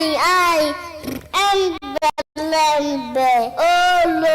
I remember. Oh, lo.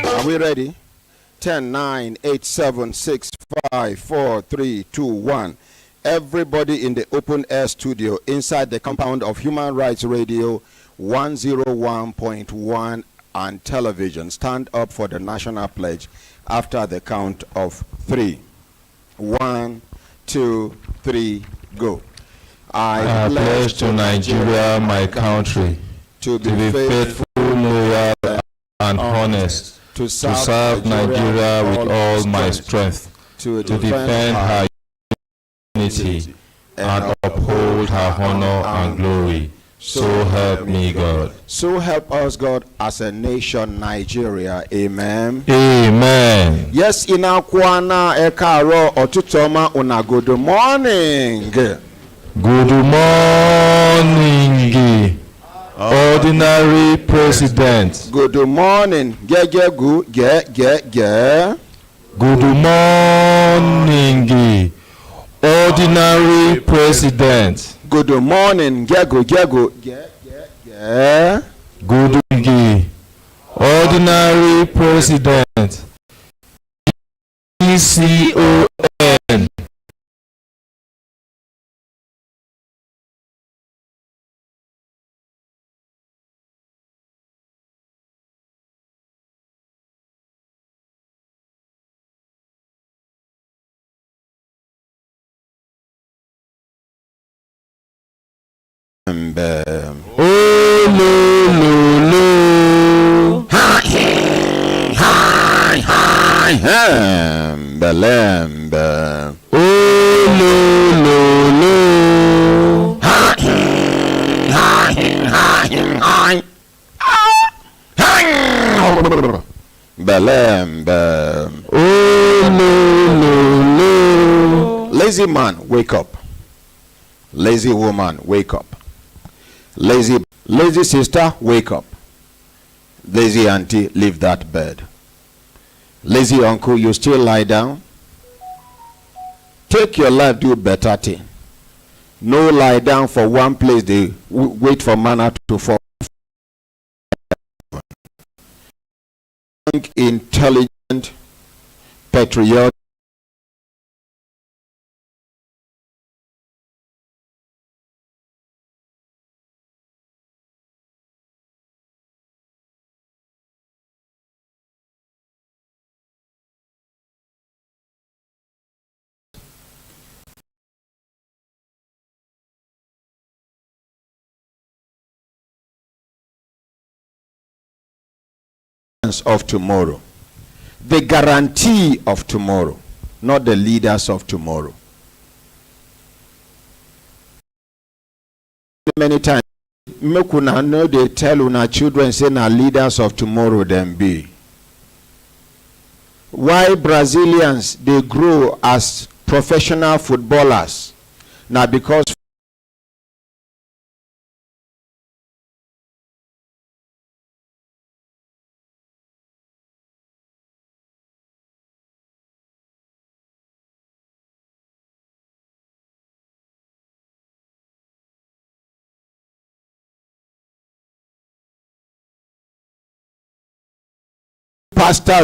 Are we ready? 10, 9, 8, 7, 6, 5, 4, 3, 2, 1. Everybody in the open air studio inside the compound of Human Rights Radio 101.1 and television, stand up for the national pledge after the count of 3. 1, 2, 3, go. I pledge to Nigeria, my country, to be faithful, loyal, and honest, to serve Nigeria with all my strength, to defend her unity, and uphold her honor and glory. So help me God. So help us God as a nation, Nigeria. Amen. Amen. Yes, inakwana ekaro otutoma una good morning. Good morning, Ordinary President. Good morning. Good morning, Ordinary President. Good morning. Good morning, Ordinary President. ECON. Oh, lo. Belembe. Oh, lo. Belembe. Oh, lo. Lazy man, wake up. Lazy woman, wake up. Lazy sister, wake up. Lazy auntie, leave that bed. Lazy uncle, you still lie down? Take your life, do better thing. No lie down for one place, they wait for manna to fall. Intelligent, patriotic, servants of tomorrow, the guarantee of tomorrow, not the leaders of tomorrow. Many times, make una know they tell una children say na leaders of tomorrow them be. Why Brazilians they grow as professional footballers? Now because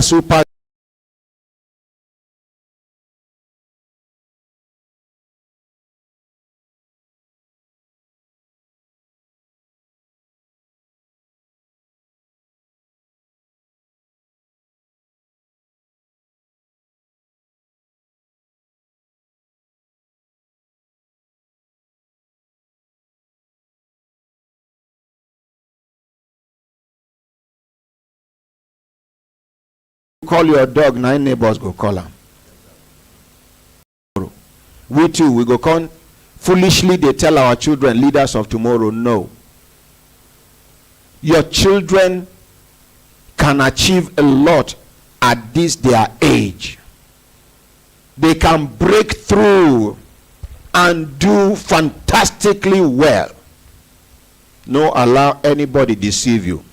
super call your dog, 9 neighbors go call him. We too, we go come foolishly they tell our children leaders of tomorrow. No. Your children can achieve a lot at this their age. They can break through and do fantastically well. No allow anybody deceive you.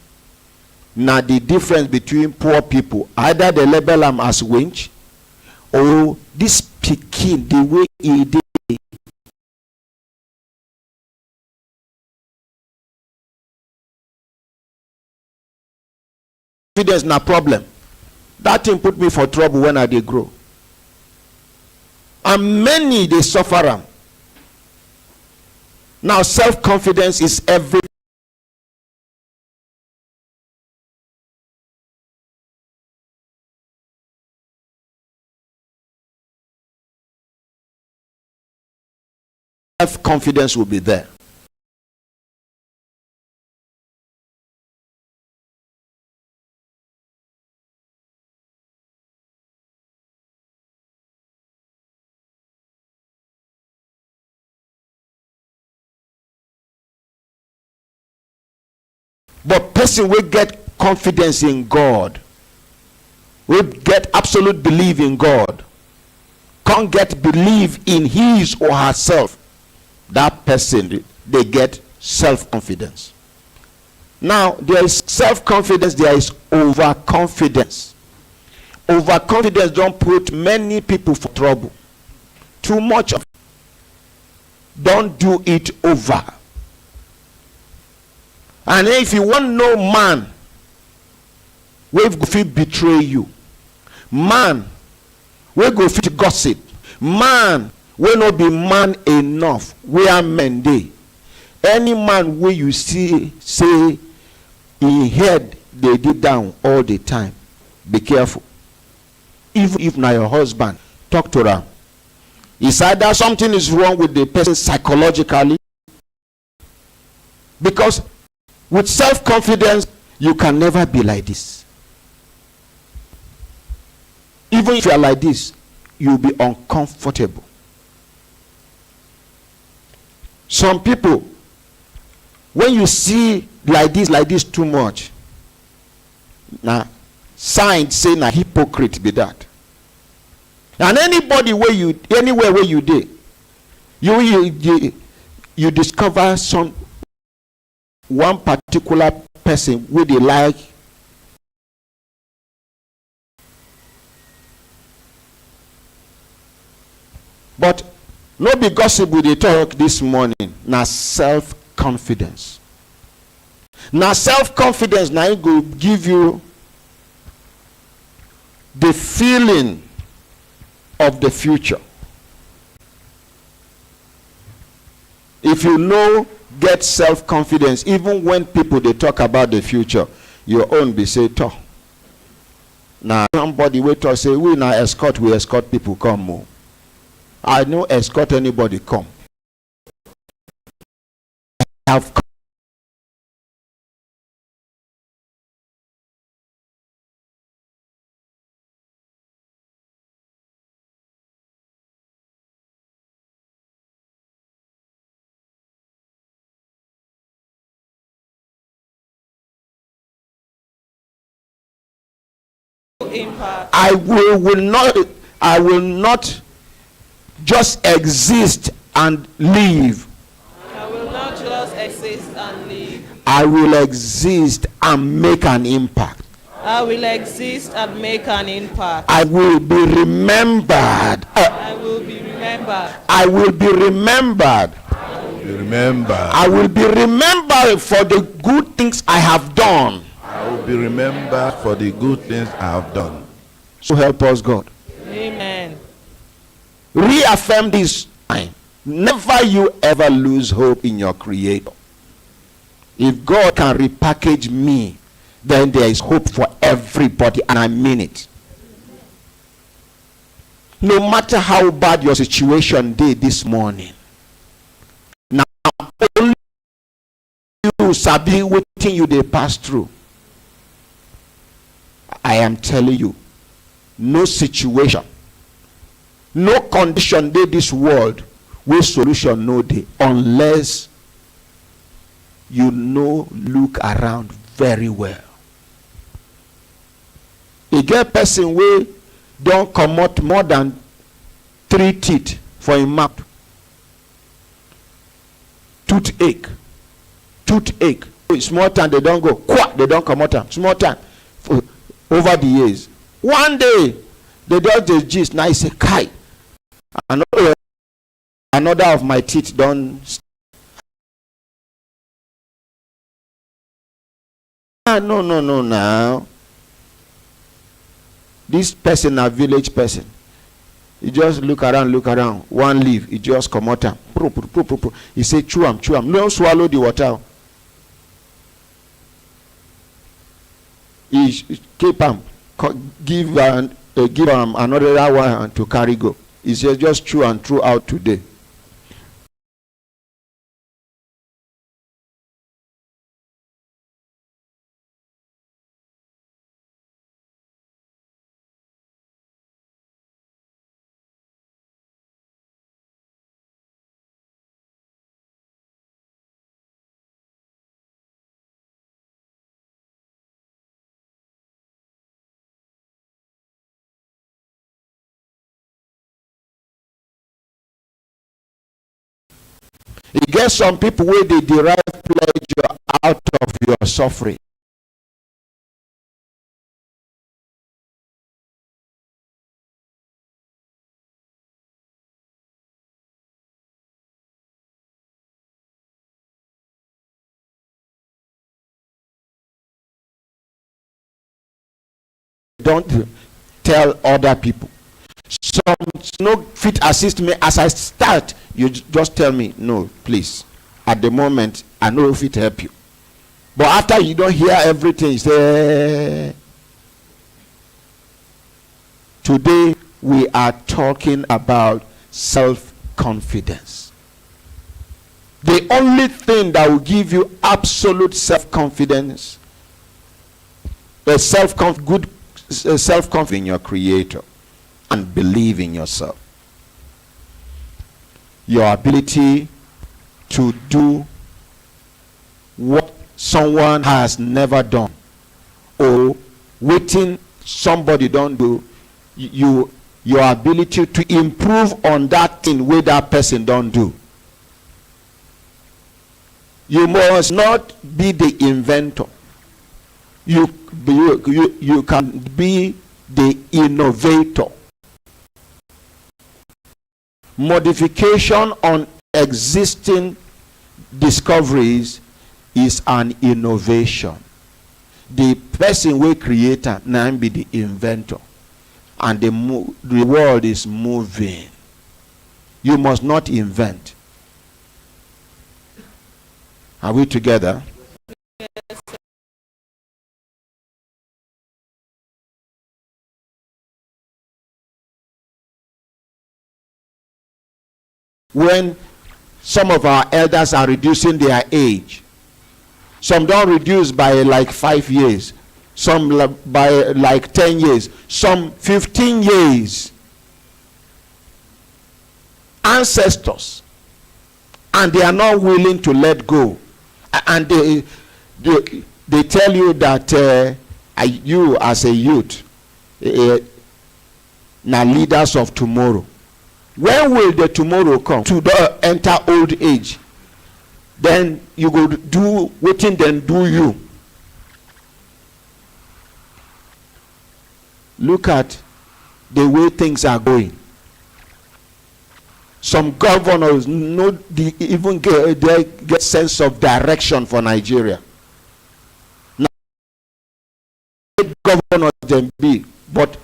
Now the difference between poor people, either they label them as wench, or this pikin the way he did. There's no problem. That thing put me for trouble when I did grow. And many they suffer them. Now self-confidence is everything. Self-confidence will be there. But person will get confidence in God, will get absolute belief in God, can't get belief in his or herself. That person, they get self-confidence. Now there is self-confidence, there is overconfidence. Overconfidence don't put many people for trouble. Too much of it. Don't do it over. And if you want no man we go fit betray you, man we go fit gossip, man we not be man enough, we are men dey. Any man where you see say in head they did down all the time, be careful. Even if na your husband, talk to them. It's either something is wrong with the person psychologically, because with self-confidence you can never be like this. Even if you are like this, you'll be uncomfortable. Some people, when you see like this too much, now signs say na hypocrite be that. And anybody where you anywhere where you dey, you discover some one particular person where they like. But no be gossip we dey talk this morning. Na self-confidence. Na self-confidence na it go give you the feeling of the future. If you know get self-confidence, even when people they talk about the future, your own be say to. Now somebody will talk say we escort people come more. I no escort anybody come. I have impact. I will not just exist and live. I will not just exist and live. I will exist and make an impact. I will exist and make an impact. I will be remembered. I will be remembered. I will be remembered. I will be remembered for the good things I have done. I will be remembered for the good things I have done. So help us, God. Amen. Reaffirm this time. Never you ever lose hope in your Creator. If God can repackage me, then there is hope for everybody, and I mean it. No matter how bad your situation did this morning, now only you sabi wetin you dey pass through. I am telling you, no situation, no condition dey this world wey solution no dey, unless you know look around very well. E get person wey don comot more than 3 teeth for im mouth. Toothache. Small time they don go, they don comot am. Small time over the years. One day they just dey gist. Now he say, "Kai, another of my teeth don." No. Now this person a village person. He just look around. One leaf, he just comot am. He say, chew am. No swallow the water. He keep am, give am another one to carry go. He says just chew and throw out today. You get some people where they derive pleasure out of your suffering. Don't tell other people. Some no fit assist me as I start. You just tell me, no, please. At the moment, I know if it help you. But after you don't hear everything, you say, today we are talking about self-confidence. The only thing that will give you absolute self-confidence, good self-confidence in your Creator, and believe in yourself. Your ability to do what someone has never done, or waiting somebody don't do, your ability to improve on that thing where that person don't do. You must not be the inventor. You can be the innovator. Modification on existing discoveries is an innovation. The person we creator now be the inventor, and the world is moving. You must not invent. Are we together? Yes. When some of our elders are reducing their age, some don't reduce by like 5 years, some by like 10 years, some 15 years. Ancestors, and they are not willing to let go, and they tell you that you as a youth, now leaders of tomorrow. When will the tomorrow come? To the enter old age. Then you go do waiting, then do you. Look at the way things are going. Some governors even get sense of direction for Nigeria. Now, governors them be, but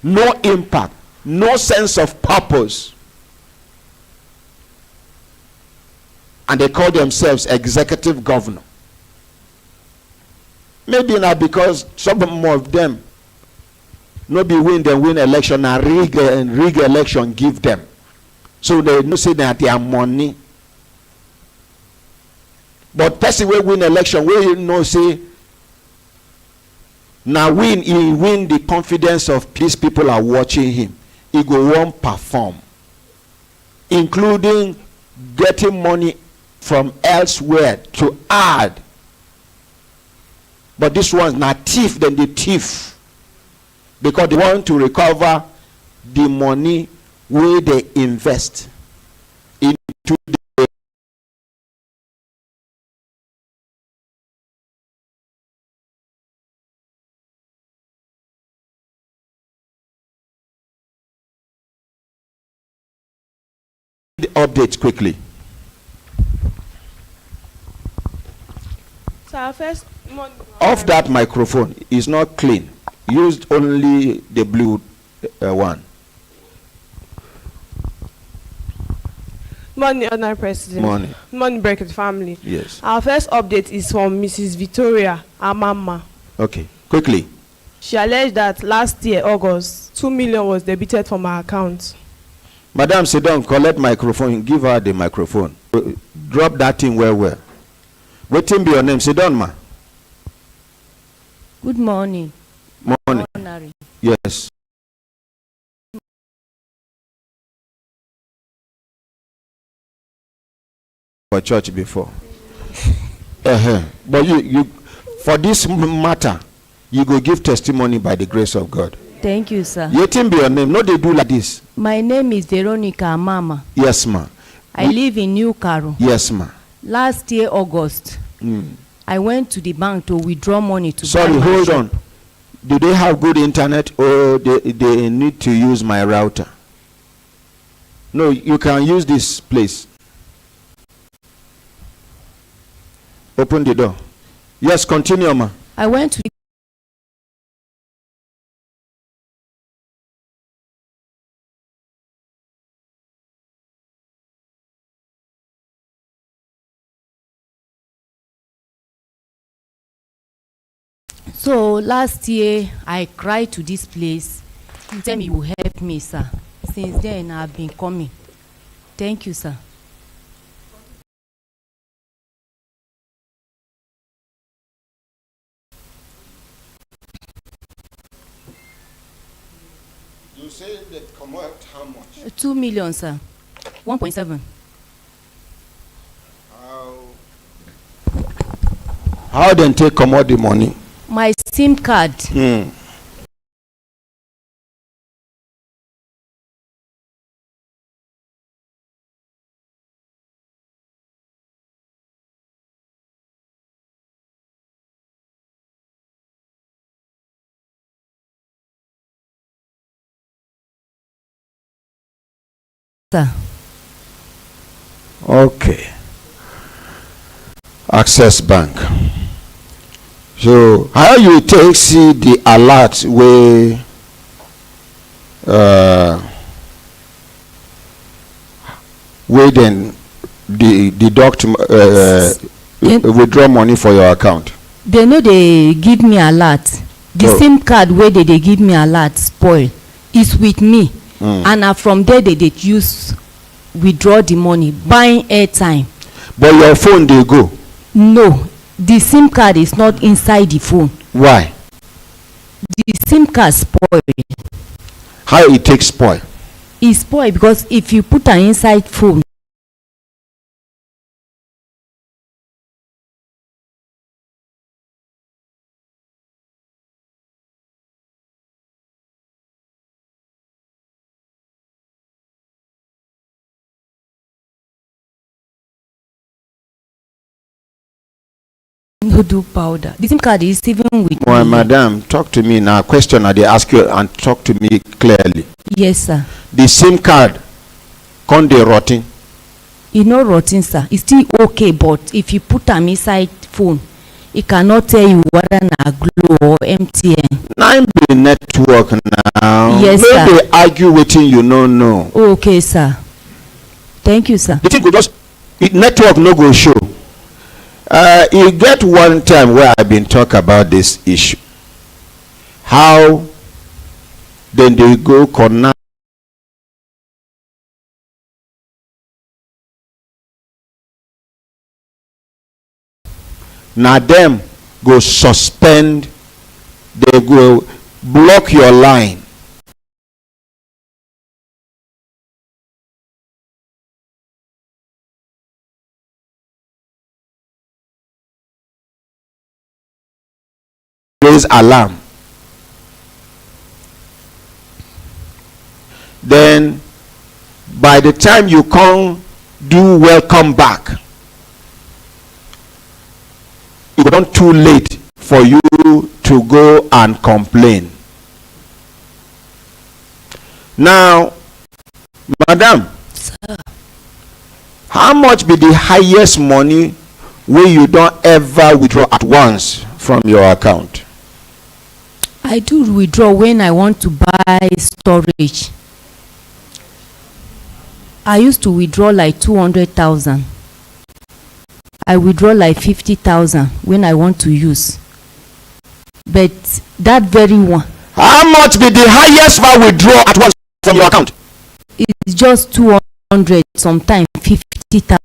no impact, no sense of purpose. And they call themselves executive governor. Maybe not because some of them no be win election and rig election give them. So they no say that they are money. But person will win election, we no say now he win the confidence of peace. People are watching him. He go won't perform, including getting money from elsewhere to add. But this one's not thief than the thief, because they want to recover the money where they invest into the update quickly. So our first Off that microphone is not clean. Used only the blue one. Morning, Honourable President. Morning. Morning, Brekete family. Yes. Our first update is from Mrs. Victoria Amama. Okay. Quickly. She alleged that last year, August, 2 million was debited from her account. Madam, sit down. Collect microphone. Give her the microphone. Drop that thing well. Waiting be your name. Sit down, ma. Good morning. Morning. Honorary. Yes. For church before. But you for this matter, you go give testimony by the grace of God. Thank you, sir. Waiting be your name. No, they do like this. My name is Veronica Amama. Yes, ma. I live in New Caro. Yes, ma. Last year, August, I went to the bank to withdraw money to Sorry, buy my hold shop. on. Do they have good internet, or they need to use my router? No, you can use this place. Open the door. Yes, continue, ma. I went to So last year I cried to this place. He tell me you will help me, sir. Since then I've been coming. Thank you, sir. You say they come out how much? 2 million, sir. 1.7. How then take come out the money? My SIM card. Sir. Okay. Access Bank. So how you take see the alert where then deduct withdraw money for your account? They know they give me alert. The SIM card where they give me alert spoil is with me. And from there they use withdraw the money, buying airtime. But your phone they go? No, the SIM card is not inside the phone. Why? The SIM card spoil. How it takes spoil? It spoil because if you put an inside phone, no do powder. The SIM card is even with Well, me. madam, talk to me now. Question I they ask you and talk to me clearly. Yes, sir. The SIM card, con dey rotting. E no rotten, sir. It's still okay, but if you put am inside phone, it cannot tell you whether na Glo or MTN. Now be network now. Yes, no sir. dey argue wetin you no know. Okay, sir. Thank you, sir. The thing go just network no go show. E get one time where I been talk about this issue. How then they go connect. Now them go suspend, they go block your line. Raise alarm. Then by the time you come do welcome back, it's not too late for you to go and complain. Now, madam, Sir. how much be the highest money wey you don ever withdraw at once from your account? I do withdraw when I want to buy storage. I used to withdraw like 200,000. I withdraw like 50,000 when I want to use. But that very one, How much be the highest for withdraw at once from your account? it's just 200, sometimes 50,000.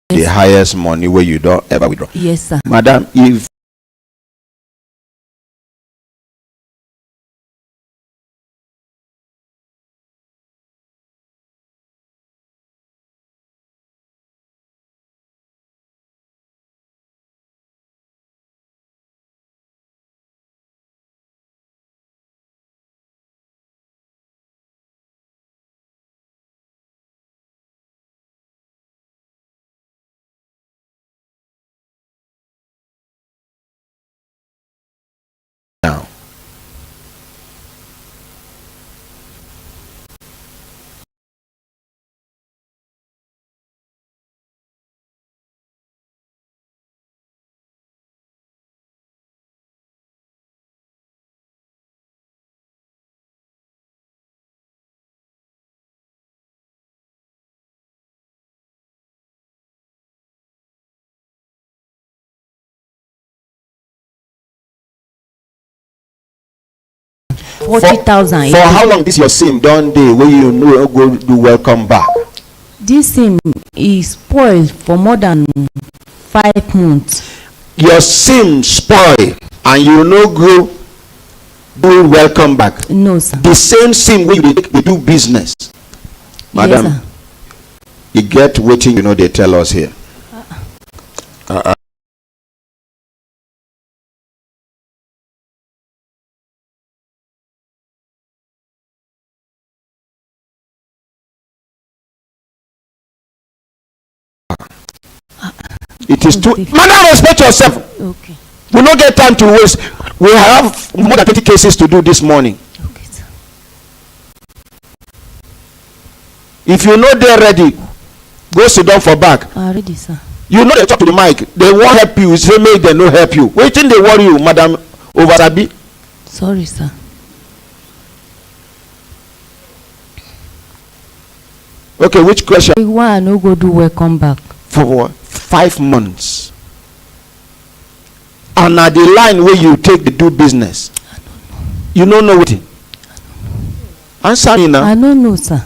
The highest money wey you don ever withdraw. Yes, sir. Madam, if now, for 40,000. how long this your SIM don dey wey you no go do welcome back? This SIM is spoiled for more than 5 months. Your SIM spoil and you no go do welcome back. No, sir. The same SIM wey you dey take dey do business. Madam, Yes, sir. you get wetin you know they tell us here. It is too. Madam, respect yourself. Okay. We no get time to waste. We have more than 20 cases to do this morning. Okay, sir. If you know they're ready, go sit down for back. Already, sir. You know they talk to the mic. They won't help you. Say make they no help you. Waiting they worry you, madam. Over Sabi. Sorry, sir. Okay, which question? Why I no go do welcome back? For 5 months. And at the line where you take the do business, you don't know what it. Answer me now. I don't know, sir.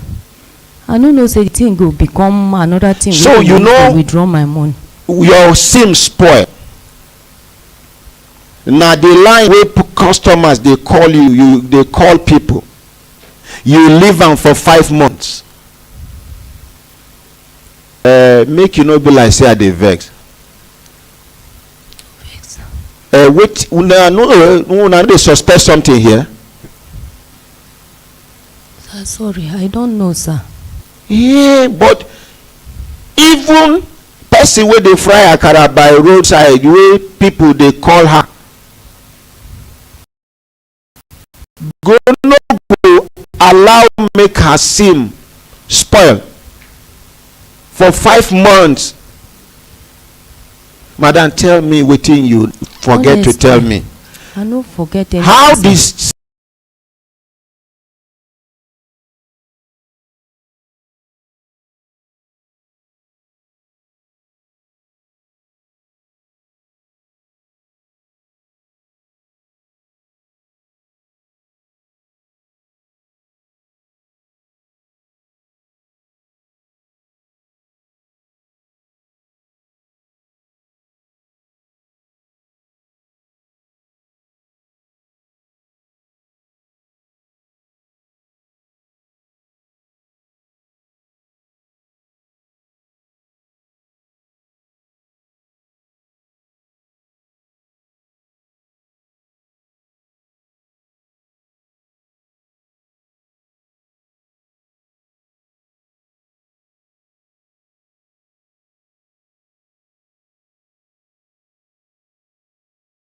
I don't know say the thing go become another thing. So wey you I need know- to withdraw my money. Your SIM spoil. Now the line where customers they call you, they call people. You leave them for 5 months. Make you no be like say I dey vex. Wait, una dey suspect something here. Sir, sorry, I don't know, sir. Yeah, but even person wey dey fry akara by roadside wey people dey call her go no go allow make her sim spoil for 5 months. Madam, tell me wetin you forget to tell me. I no forget anything. How this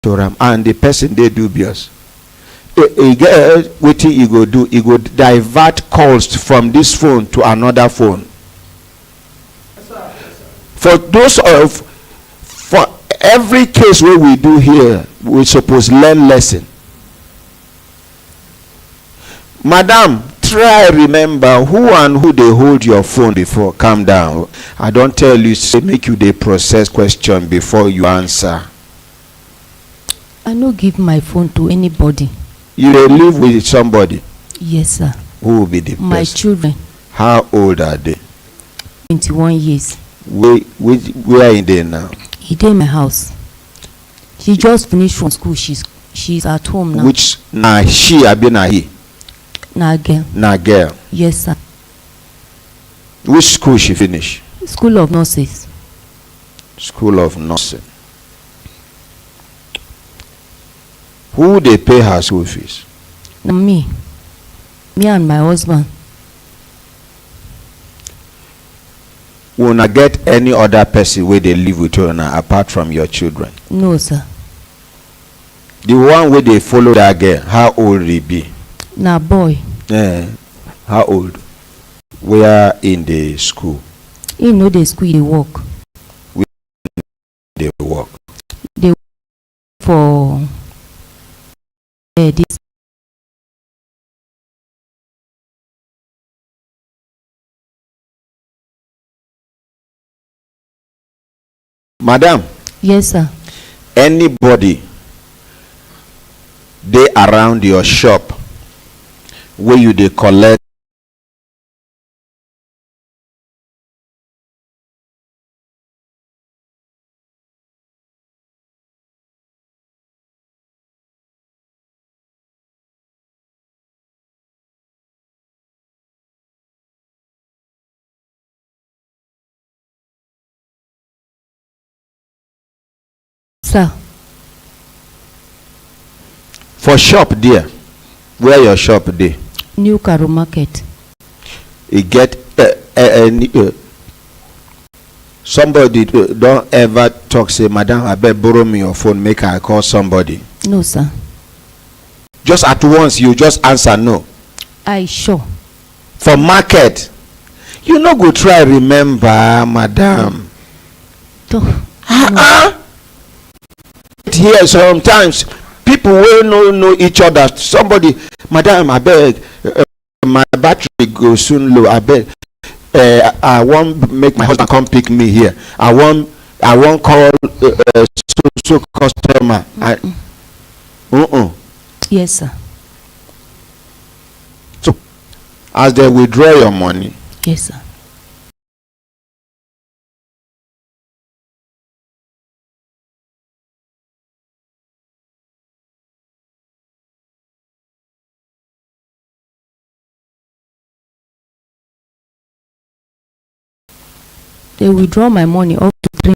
to am and the person dey dubious, e get wetin e go do. E go divert calls from this phone to another phone. For those of for every case wey we do here, we suppose learn lesson. Madam, try remember who and who dey hold your phone before. Calm down. I don tell you say make you dey process question before you answer. I no give my phone to anybody. You dey live with somebody? Yes, sir. Who will be the person? My children. How old are they? 21 years. Where in there now? He dey in my house. She just finished from school. She's at home now. Which na she abi na he? Na girl. Na girl. Yes, sir. Which school she finish? School of Nurses. School of Nursing. Who dey pay her school fees? Na me and my husband. Una get any other person wey dey live with una apart from your children? No, sir. The one wey dey follow that girl, how old he be? Na boy. How old? Where in the school? He no dey school, he dey work. They work. They work for this. Madam. Yes, sir. Anybody dey around your shop wey you dey collect Sir. for shop there? Where your shop dey? New Caro Market. E get somebody don ever talk say, madam, abeg borrow me your phone make I call somebody? No, sir. Just at once you just answer no? I sure. For market you no go try remember, madam. Here sometimes people wey no know each other, somebody, madam, abeg, my battery go soon low, abeg, I wan make my husband come pick me here, I wan call so customer. Yes, sir. So as they withdraw your money, Yes, sir. They withdraw my money up to 3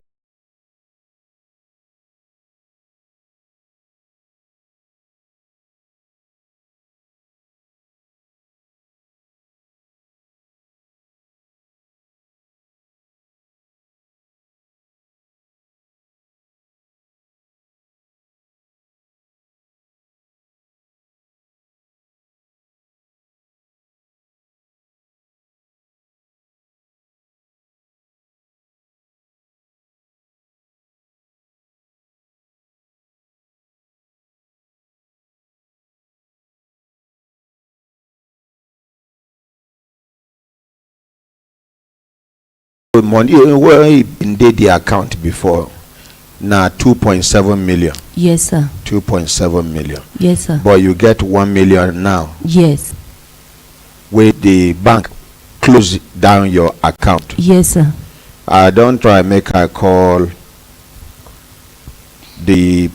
money where he been did the account before. Now 2.7 million. Yes, sir. 2.7 million. Yes, sir. But you get 1 million now. Yes. With the bank close down your account. Yes, sir. I don't try make I call the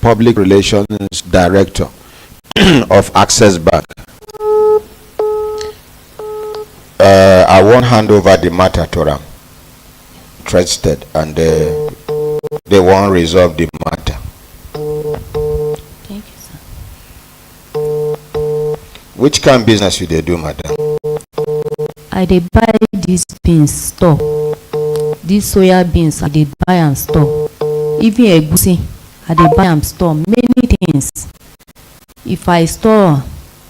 public relations director of Access Bank. I won't hand over the matter to them. Trusted, and they won't resolve the matter. Thank you, sir. Which kind of business you they do, madam? I dey buy these beans store. These soya beans I dey buy and store. Even egusi I dey buy and store. Many things. If I store,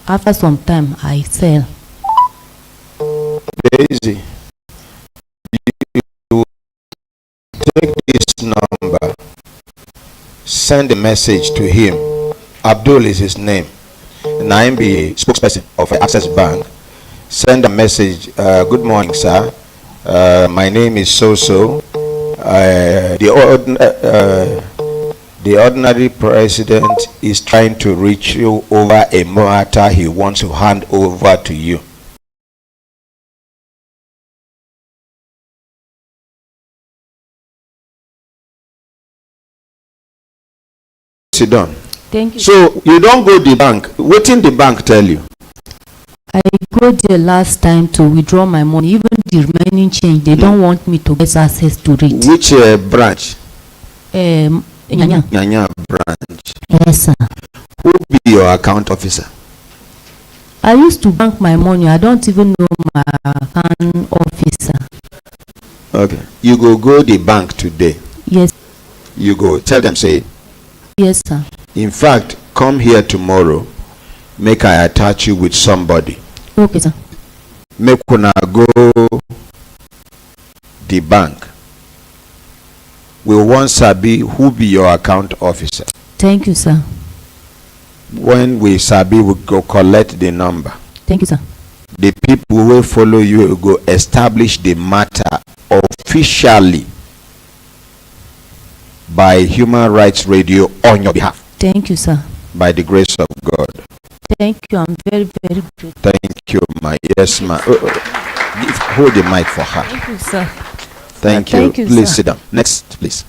after some time I sell. Daisy, you take this number, send a message to him. Abdul is his name. Naim be spokesperson of Access Bank. Send a message. Good morning, sir. My name is so. The ordinary president is trying to reach you over a matter he wants to hand over to you. Sit down. Thank you. So you don't go the bank. What did the bank tell you? I go there last time to withdraw my money. Even the remaining change, they don't want me to get access to it. Which branch? Nyanya. Nyanya branch. Yes, sir. Who be your account officer? I used to bank my money. I don't even know my account officer. Okay. You go the bank today. Yes. You go tell them say. Yes, sir. In fact, come here tomorrow. Make I attach you with somebody. Okay, sir. Make una go the bank. We want sabi who be your account officer. Thank you, sir. When we sabi, we go collect the number. Thank you, sir. The people who will follow you will go establish the matter officially by Human Rights Radio on your behalf. Thank you, sir. By the grace of God. Thank you. I'm very, very grateful. Thank you, my yes, ma. Hold the mic for her. Thank you, sir. Thank you. Thank you, Please sir. sit down. Next, please.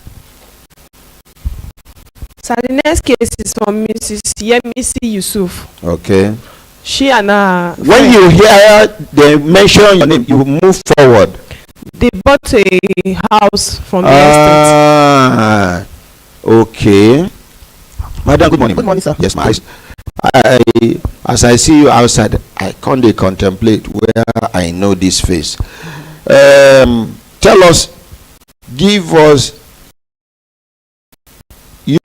So the next case is from Mrs. Yemisi Yusuf. Okay. She and her When friend, you hear they mention your name, you move forward. they bought a house from the estate. Ah, okay. Madam, good morning. Good morning, sir. Yes, ma'am. As I see you outside, I can't contemplate where I know this face. Tell us, give us, you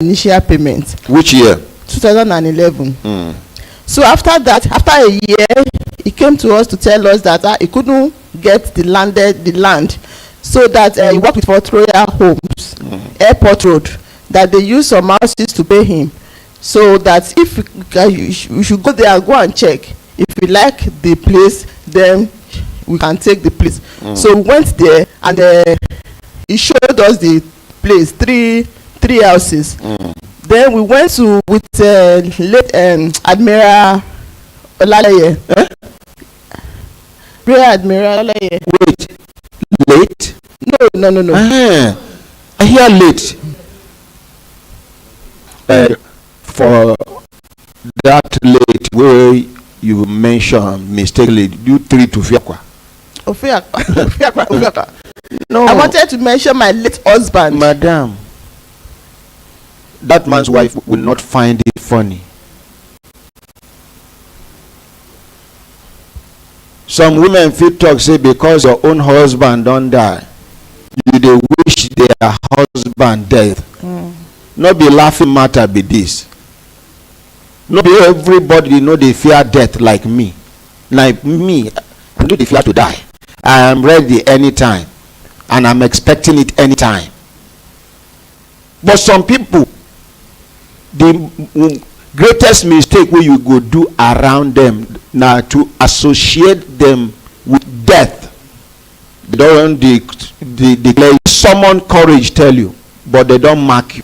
initial payment. which year? 2011. So after that, after a year, he came to us to tell us that he couldn't get the land, so that he worked with Fort Royal Homes, Airport Road, that they use some houses to pay him, so that if we should go there and go and check. If we like the place, then we can take the place. So we went there, and he showed us the place, three houses. Then we went to with late Admiral Olaleye. Rear Admiral Olaleye. Wait, late? No. I hear late. For that late where you mentioned mistakenly, you 3 to Fiakwa. Ofiakwa. No, I wanted to mention my late husband. madam. that man's wife will not find it funny. Some women feel talk say because your own husband don't die, you dey wish their husband dead. No be laughing matter be this. No be everybody know they fear death like me. Like me, I know they fear to die. I am ready anytime, and I'm expecting it anytime. But some people, the greatest mistake wey you go do around them na to associate them with death. They don't declare, summon courage tell you, but they don't mark you.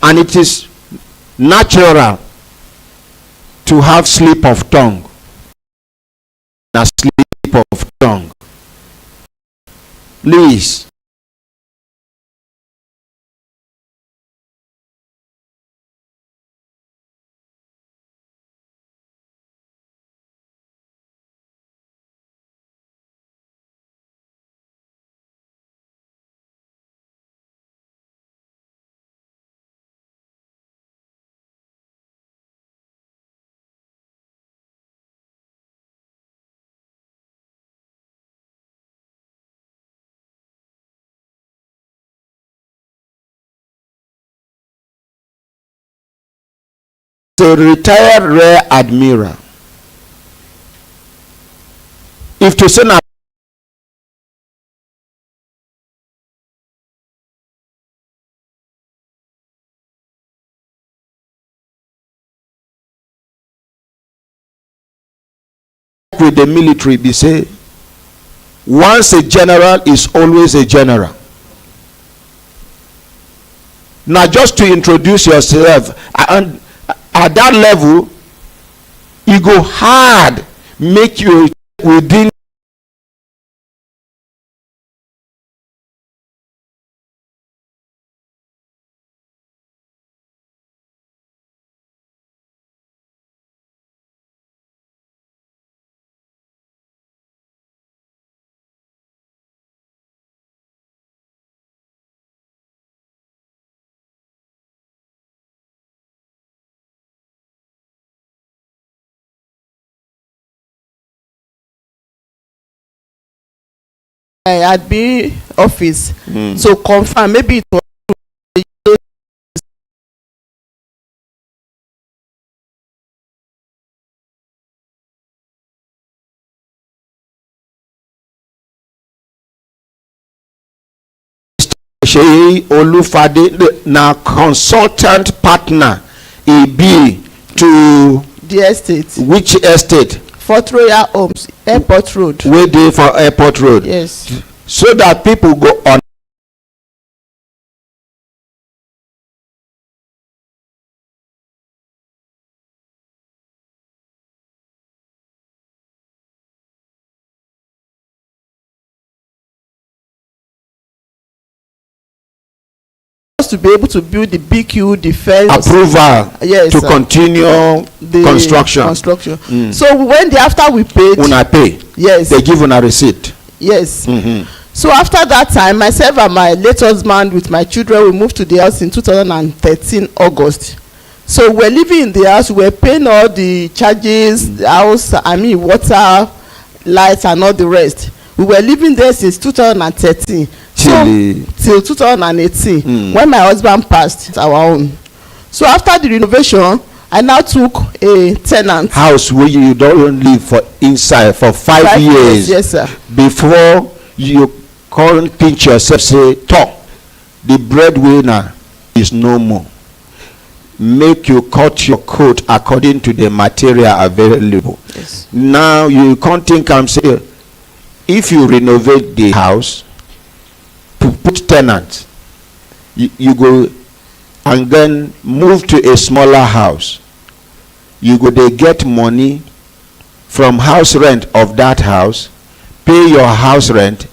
And it is natural to have slip of tongue. A slip of tongue. Please. A retired rear admiral, if to say na with the military be say once a general is always a general. Now just to introduce yourself, and at that level e go hard make you within admin office to confirm maybe it was Seyi Olufade na consultant partner e be to the estate which estate? Fort Royal Homes, Airport Road. Wey dey for Airport Road. Yes. So that people go on to be able to build the BQ defense approval yes, to continue the construction. So when after we paid, una pay, yes, they give una receipt. yes. So after that time, myself and my late husband with my children, we moved to the house in 2013 August. So we're living in the house, we're paying all the charges, the house, water, lights and all the rest. We were living there since 2013 till 2018 when my husband passed our own. So after the renovation, I now took a tenant house where you don't live for inside for 5 years. Yes, sir. Before you can't pinch yourself, say, talk, the breadwinner is no more. Make you cut your coat according to the material available. Yes. Now you can't think and say, if you renovate the house, put tenant, you go and then move to a smaller house. You go they get money from house rent of that house, pay your house rent,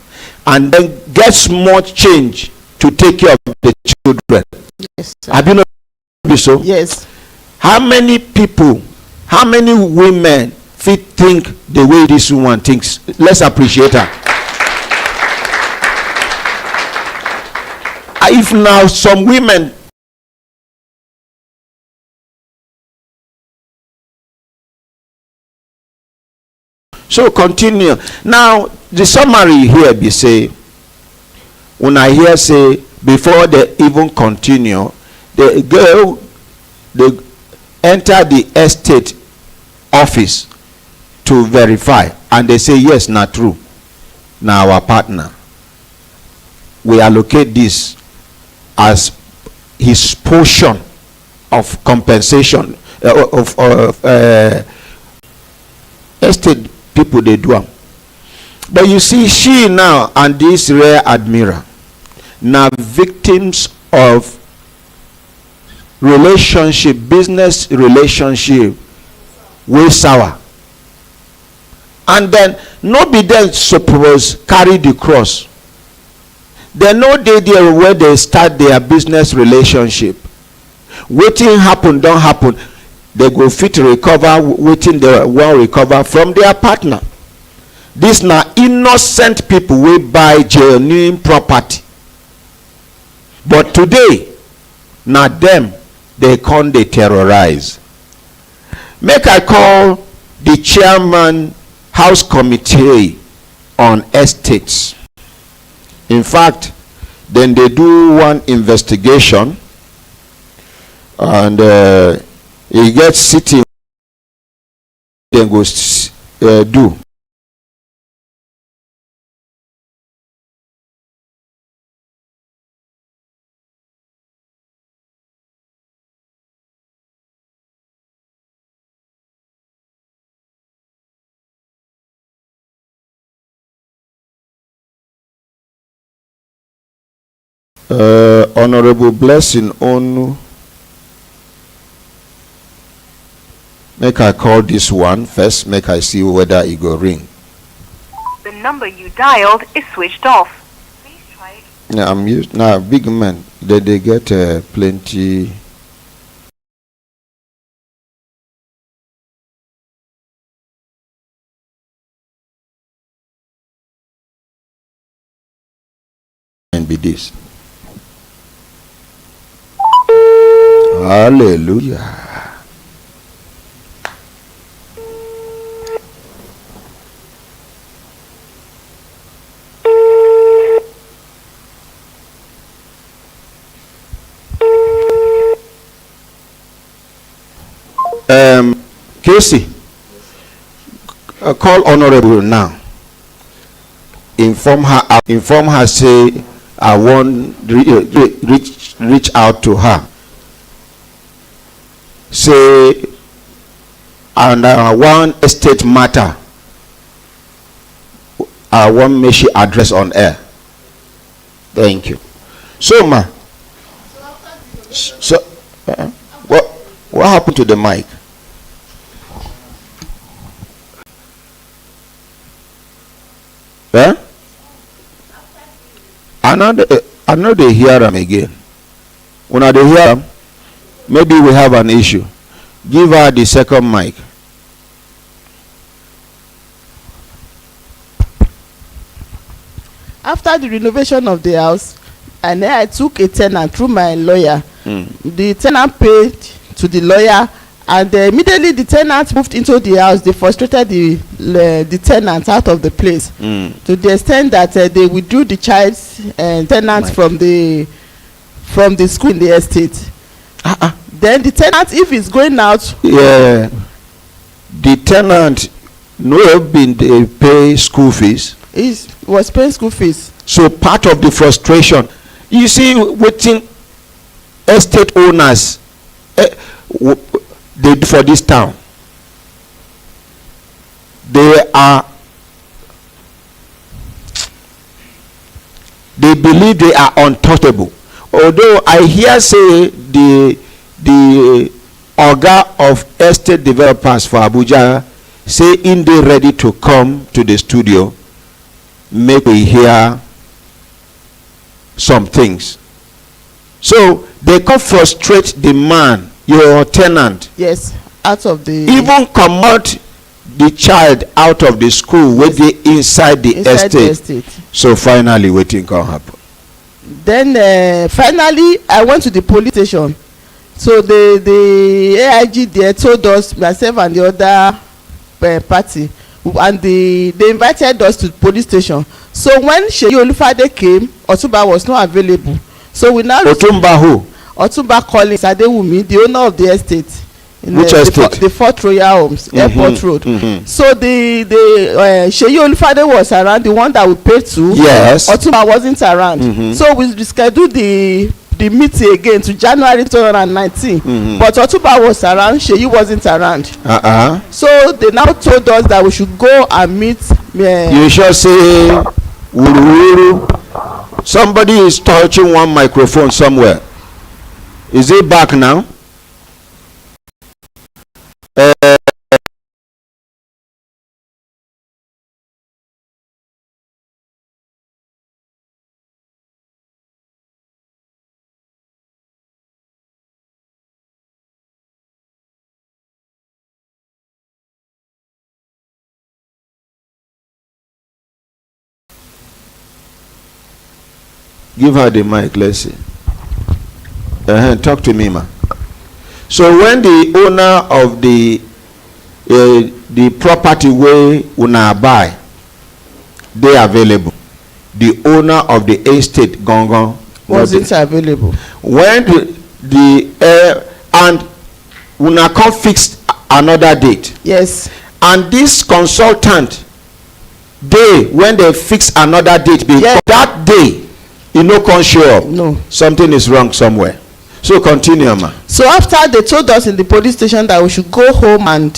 and then get small change to take care of the children. Yes, sir. Have you not been so? Yes. How many people, how many women fit think the way this woman thinks? Let's appreciate her. if now some women so continue now the summary here be say when I hear say before they even continue the girl they enter the estate office to verify and they say yes not true now our partner we allocate this as his portion of compensation of estate people they do am. But you see she now and this rare admirer now victims of relationship business relationship wey sour and then no be dem suppose carry the cross. They no dey there where they start their business relationship. Wetin happen don happen. They go fit recover wetin they wan recover from their partner. This na innocent people wey buy genuine property. But today na them they come dey terrorize. Make I call the chairman house committee on estates. In fact, then they do one investigation and he gets sitting then goes do. Honorable Blessing Onu. Make I call this one first. Make I see whether it go ring. The number you dialed is switched off. Please try it. Yeah, I'm used now. Big man, they get plenty. And be this. Hallelujah. Casey, call Honorable now. Inform her. Say I want reach out to her. Say and one estate matter. I want me she address on air. Thank you. So ma. So what happened to the mic? Eh? I know they hear them again. When they hear them, maybe we have an issue. Give her the second mic. After the renovation of the house, and then I took a tenant through my lawyer. The tenant paid to the lawyer, and immediately the tenant moved into the house. They frustrated the tenant out of the place to the extent that they withdrew the child's tenant from the school in the estate. Then the tenant, if he's going out, yeah, the tenant no have been they pay school fees. He was paying school fees. So part of the frustration, you see, waiting estate owners they do for this town. They believe they are untouchable. Although I hear say the Oga of estate developers for Abuja say in they ready to come to the studio, make we hear some things. So they can frustrate the man, your tenant. Yes, out of the even come out the child out of the school with the inside the estate. The estate. So finally, waiting can happen. Then finally I went to the police station. So the AIG there told us, myself and the other party, and they invited us to the police station. So when Seyi Olufade came, Otumba was not available. So we now Otumba who? Otumba Collins Adewumi, the owner of the estate. Which estate? The Fort Royal Homes, Airport Road. So the Seyi Olufade was around, the one that we paid to. Yes. Otumba wasn't around. So we rescheduled the meeting again to January 2019. But Otumba was around, Seyi wasn't around. So they now told us that we should go and meet. You shall say, Wuru. Somebody is touching one microphone somewhere. Is it back now? Give her the mic, let's see. Talk to me, ma. So when the owner of the property where una buy, they available. The owner of the estate Gongon wasn't available. When and una come fix another date. Yes. And this consultant, when they fix another date, because that day, you know, can't show up. No. Something is wrong somewhere. So continue, ma. So after they told us in the police station that we should go home and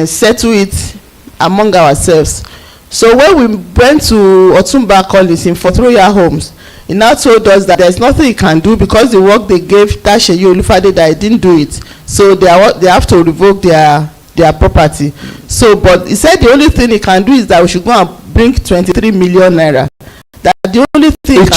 settle it among ourselves. So when we went to Otumba Collins in Fort Royal Homes, he now told us that there's nothing he can do because the work they gave Seyi Olufade that he didn't do it. So they have to revoke their property. So, but he said the only thing he can do is that we should go and bring 23 million naira. That the only thing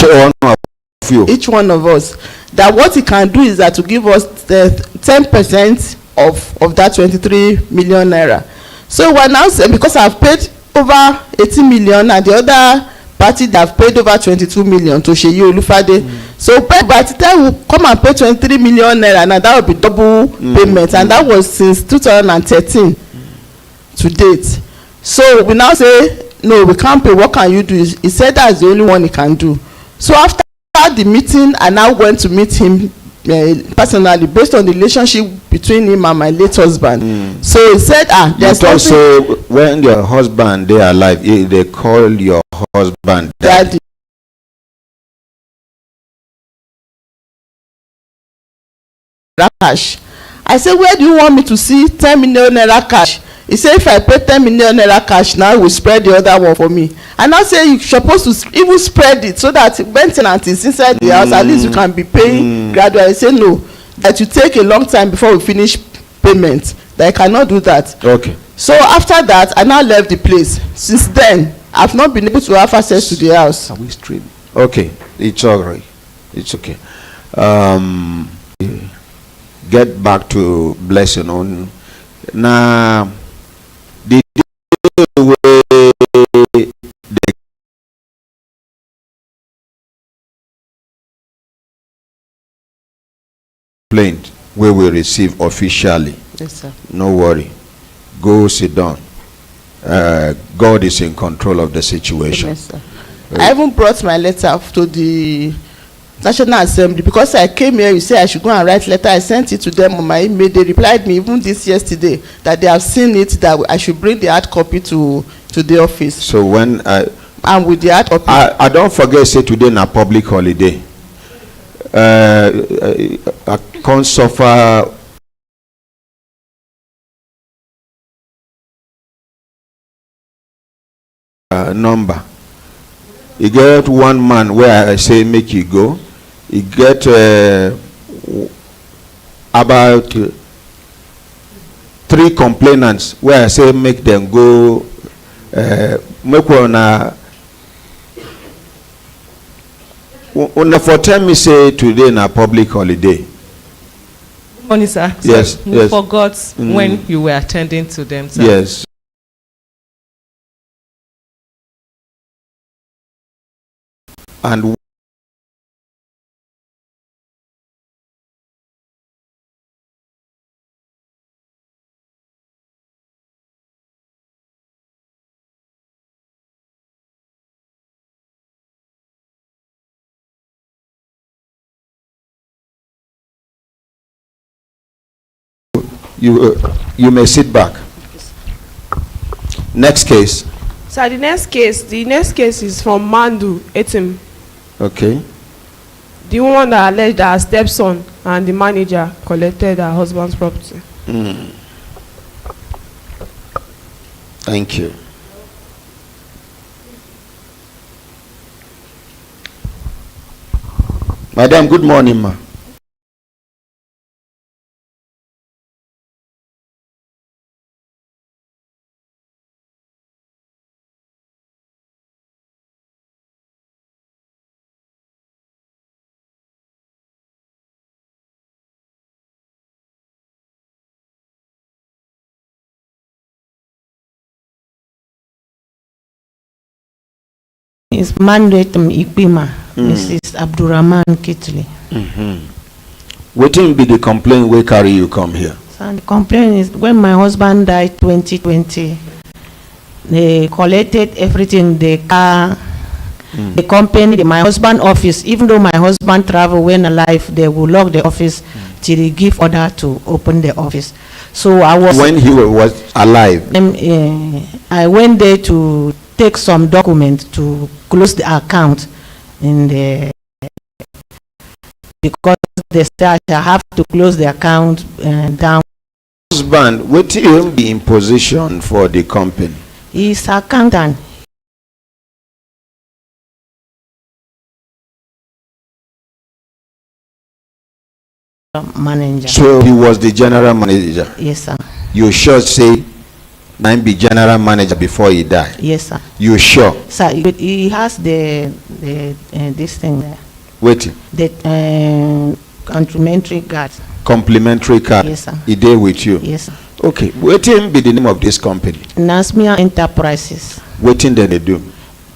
each one of us, that what he can do is that to give us 10% of that 23 million naira. So we're now saying, because I've paid over 80 million and the other party that have paid over 22 million to Seyi Olufade. So by the time we come and pay 23 million naira, now that will be double payment, and that was since 2013 to date. So we now say, no, we can't pay. What can you do? He said that's the only one he can do. So after the meeting, I now went to meet him personally, based on the relationship between him and my late husband. So he said, there's something. Also, when your husband they are alive, they call your husband daddy. Cash. I said, where do you want me to see 10 million naira cash? He said, if I pay 10 million naira cash now, he will spread the other one for me. And I say, you're supposed to even spread it so that when tenant is inside the house, at least you can be paying gradually. I say, no, that you take a long time before we finish payment. That I cannot do that. Okay. So after that, I now left the place. Since then, I've not been able to have access to the house. Are we streaming? Okay, it's all right. It's okay. Get back to blessing on now. The way the complaint we will receive officially. Yes, sir. No worry. Go sit down. God is in control of the situation. Yes, sir. I even brought my letter to the National Assembly because I came here. You say I should go and write letter. I sent it to them on my email. They replied me even this yesterday that they have seen it, that I should bring the hard copy to the office. So when and with the hard copy, I don't forget, say today na public holiday. I can't suffer. Number. You get one man where I say make you go. You get about 3 complainants where I say make them go. Make one for tell me say today na public holiday. Good morning, sir. Yes, so you forgot when you were attending to them, sir. Yes. And you may sit back. Next case. Sir, the next case is from Mandu Etim. Okay. The woman that alleged that her stepson and the manager collected her husband's property. Thank you. Madam, good morning, ma. Is mandate Ikpima, Mrs. Abdurrahman Kitli. What will be the complaint we carry you come here? So the complaint is when my husband died 2020, they collected everything, the car, the company, my husband office. Even though my husband travel when alive, they will lock the office till they give order to open the office. So I was when he was alive. I went there to take some documents to close the account in the, because they said I have to close the account down. Husband, what will be in position for the company? He's accountant. Manager. So he was the general manager. Yes, sir. You sure say man be general manager before he died? Yes, sir. You sure? Sir, he has the this thing there. Wait. The complimentary card. Complimentary card. Yes, sir. He did with you. Yes, sir. Okay. What will be the name of this company? Nasmia Enterprises. What thing they do?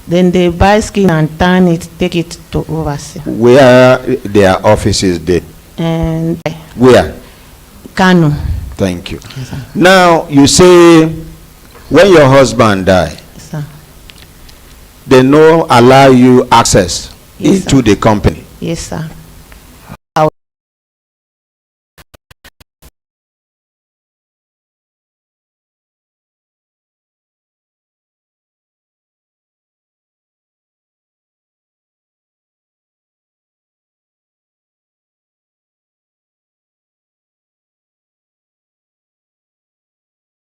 Then they buy skin and turn it, take it to overseas. Where their offices there? And Where? Kano. Thank you. Yes, now you say when your husband died, Yes, sir. they no allow you access Yes, into sir. the company. Yes, sir.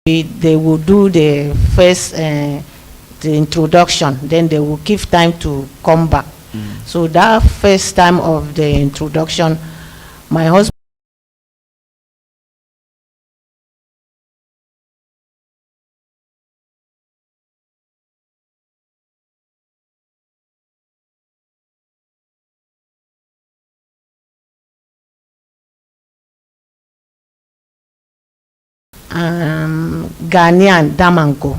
They will do the first the introduction, then they will give time to come back. So that first time of the introduction, my husband Ghanaian Damanko.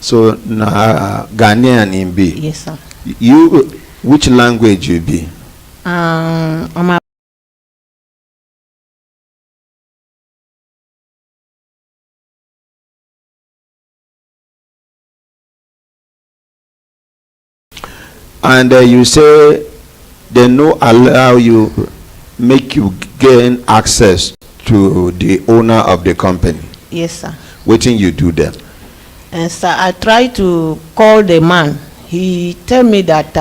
So na Ghanaian in be. Yes, sir. You which language you be? And you say they no allow you, make you gain access to the owner of the company. Yes, sir. Waiting you do them. And sir, I try to call the man. He tell me that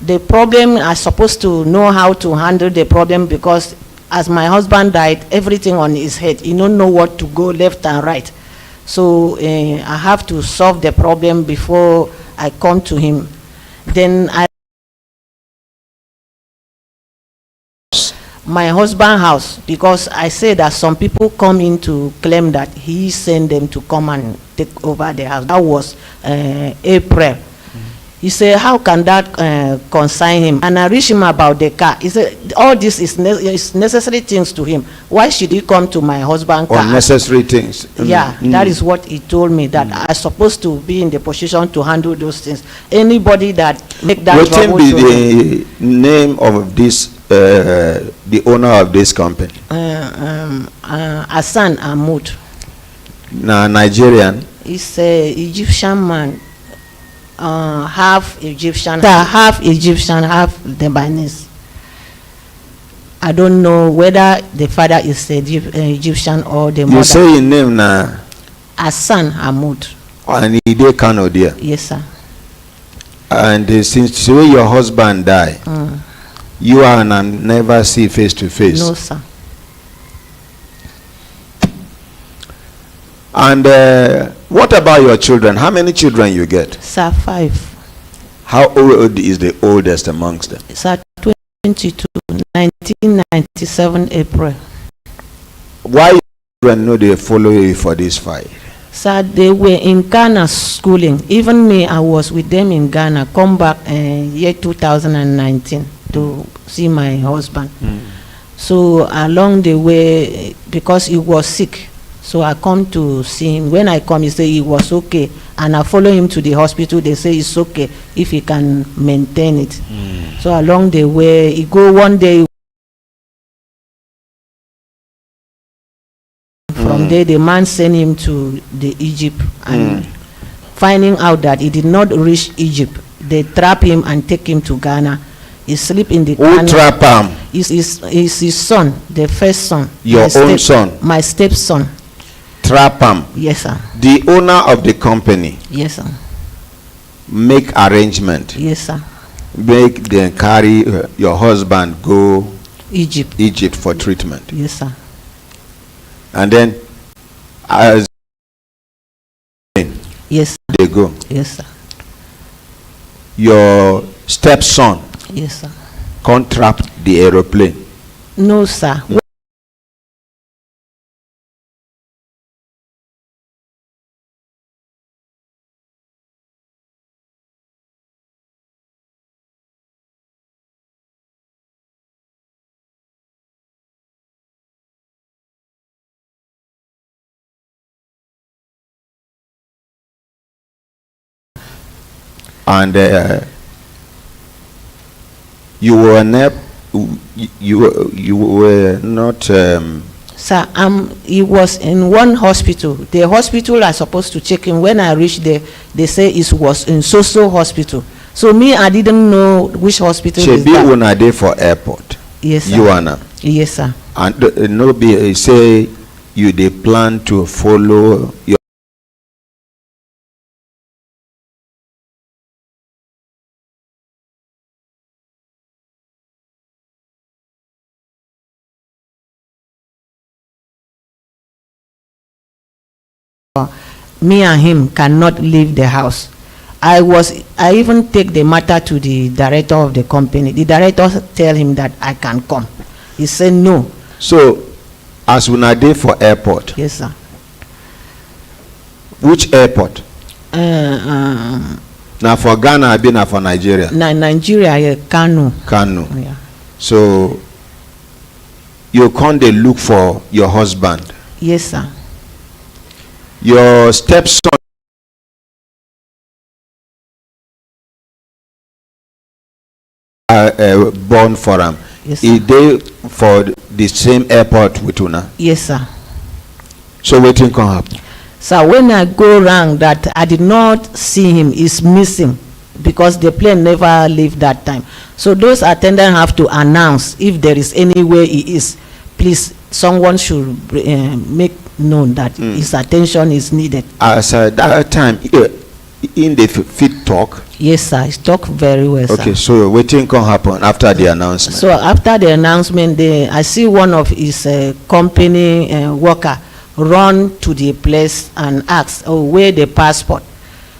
the problem, I supposed to know how to handle the problem, because as my husband died, everything on his head. He don't know what to go left and right. So I have to solve the problem before I come to him. Then my husband's house, because I say that some people come in to claim that he sent them to come and take over the house. That was April. He said, how can that consign him? And I reached him about the car. He said, all this is necessary things to him. Why should he come to my husband's car? Unnecessary things. Yeah, that is what he told me, that I'm supposed to be in the position to handle those things. Anybody that make that What trouble. will be the name of this, the owner of this company? Hassan Ahmud. Na Nigerian. He's a Egyptian man. Half Egyptian, half Lebanese. I don't know whether the father is Egyptian or the mother. You say his name now. Hassan Hamoud. And he dey Kano there. Yes, sir. And since your husband died, you and never see face to face. No, sir. And what about your children? How many children you get? Sir, 5. How old is the oldest amongst them? Sir, 22, 1997 April. Why your children know they follow you for this fight? Sir, they were in Ghana schooling. Even me, I was with them in Ghana. Come back year 2019 to see my husband. So along the way, because he was sick, so I come to see him. When I come, he say he was okay, and I follow him to the hospital. They say it's okay if he can maintain it. So along the way, he go one day. From there, the man sent him to the Egypt, and finding out that he did not reach Egypt, they trap him and take him to Ghana. He sleep in the Who trap him? Is his son, the first son. Your own son? My stepson. Trap him? Yes, sir. The owner of the company? Yes, sir. Make arrangement? Yes, sir. Make them carry your husband go Egypt for treatment? Yes, sir. And then as yes, they go? Yes, sir. Your stepson? Yes, sir. Can't trap the aeroplane? No, sir. And you were not Sir, he was in one hospital. The hospital are supposed to check him. When I reached there, they say it was in so hospital. So me, I didn't know which hospital is be that. una dey for airport? Yes, sir. You Anna? Yes, sir. And no be say you dey plan to follow your Me and him cannot leave the house. I even take the matter to the director of the company. The director tell him that I can come. He said no. So as una dey for airport? Yes, sir. Which airport? Na for Ghana abi na for Nigeria? Nigeria, yeah, Kano. Kano. Yeah. So you can't dey look for your husband? Yes, sir. Your stepson born for him. Yes, He dey for the same airport with una? Yes, sir. So wetin come happen? So when I go around that I did not see him, he's missing because the plane never leave that time. So those attendants have to announce if there is any way he is. Please, someone should make known that his attention is needed. As at that time, in the fit talk? Yes, sir. He talk very well, sir. Okay, so wetin come happen after the announcement? So after the announcement, I see one of his company worker run to the place and ask, oh, where the passport?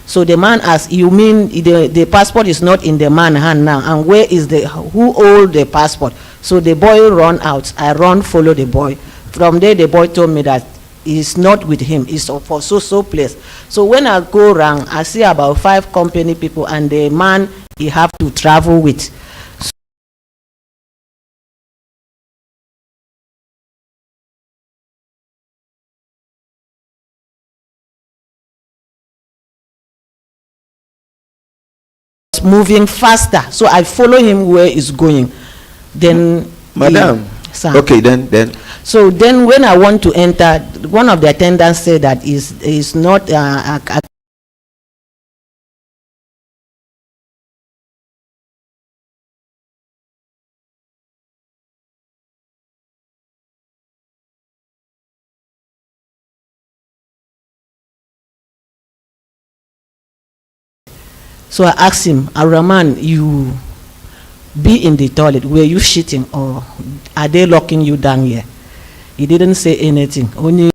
So the man asked, you mean the passport is not in the man's hand now, and where is who hold the passport? So the boy run out. I run, follow the boy. From there, the boy told me that he's not with him. It's for so place. So when I go around, I see about 5 company people, and the man he have to travel with. Moving faster, so I follow him where he's going. Then Madam, sir. Okay, then so then when I want to enter, one of the attendants said that is not So I asked him, Araman, you be in the toilet, were you shitting or are they locking you down here? He didn't say anything, only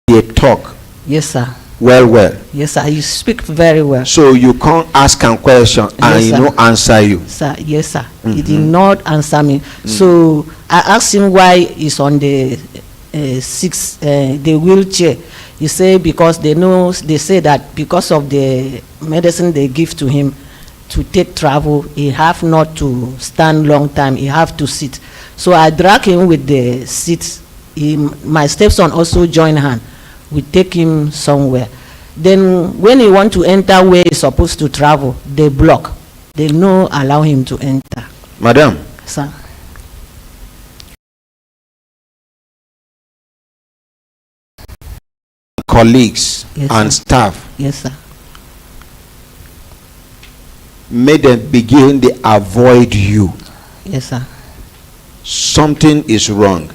He talk yes sir, well. yes sir, you speak very well. So you can't ask him question and Yes, he sir. no answer you. Sir, yes sir, he did not answer me. So I asked him why he's on the the wheelchair. He said because they say that because of the medicine they give to him to take travel, he have not to stand long time, he have to sit. So I drag him with the seat. My stepson also join hand. We take him somewhere. Then when he want to enter where he's supposed to travel, they block. They no allow him to enter. Madam, Sir. colleagues Yes, and sir. staff Yes, sir. made them begin to avoid you. Yes, sir. Something is wrong.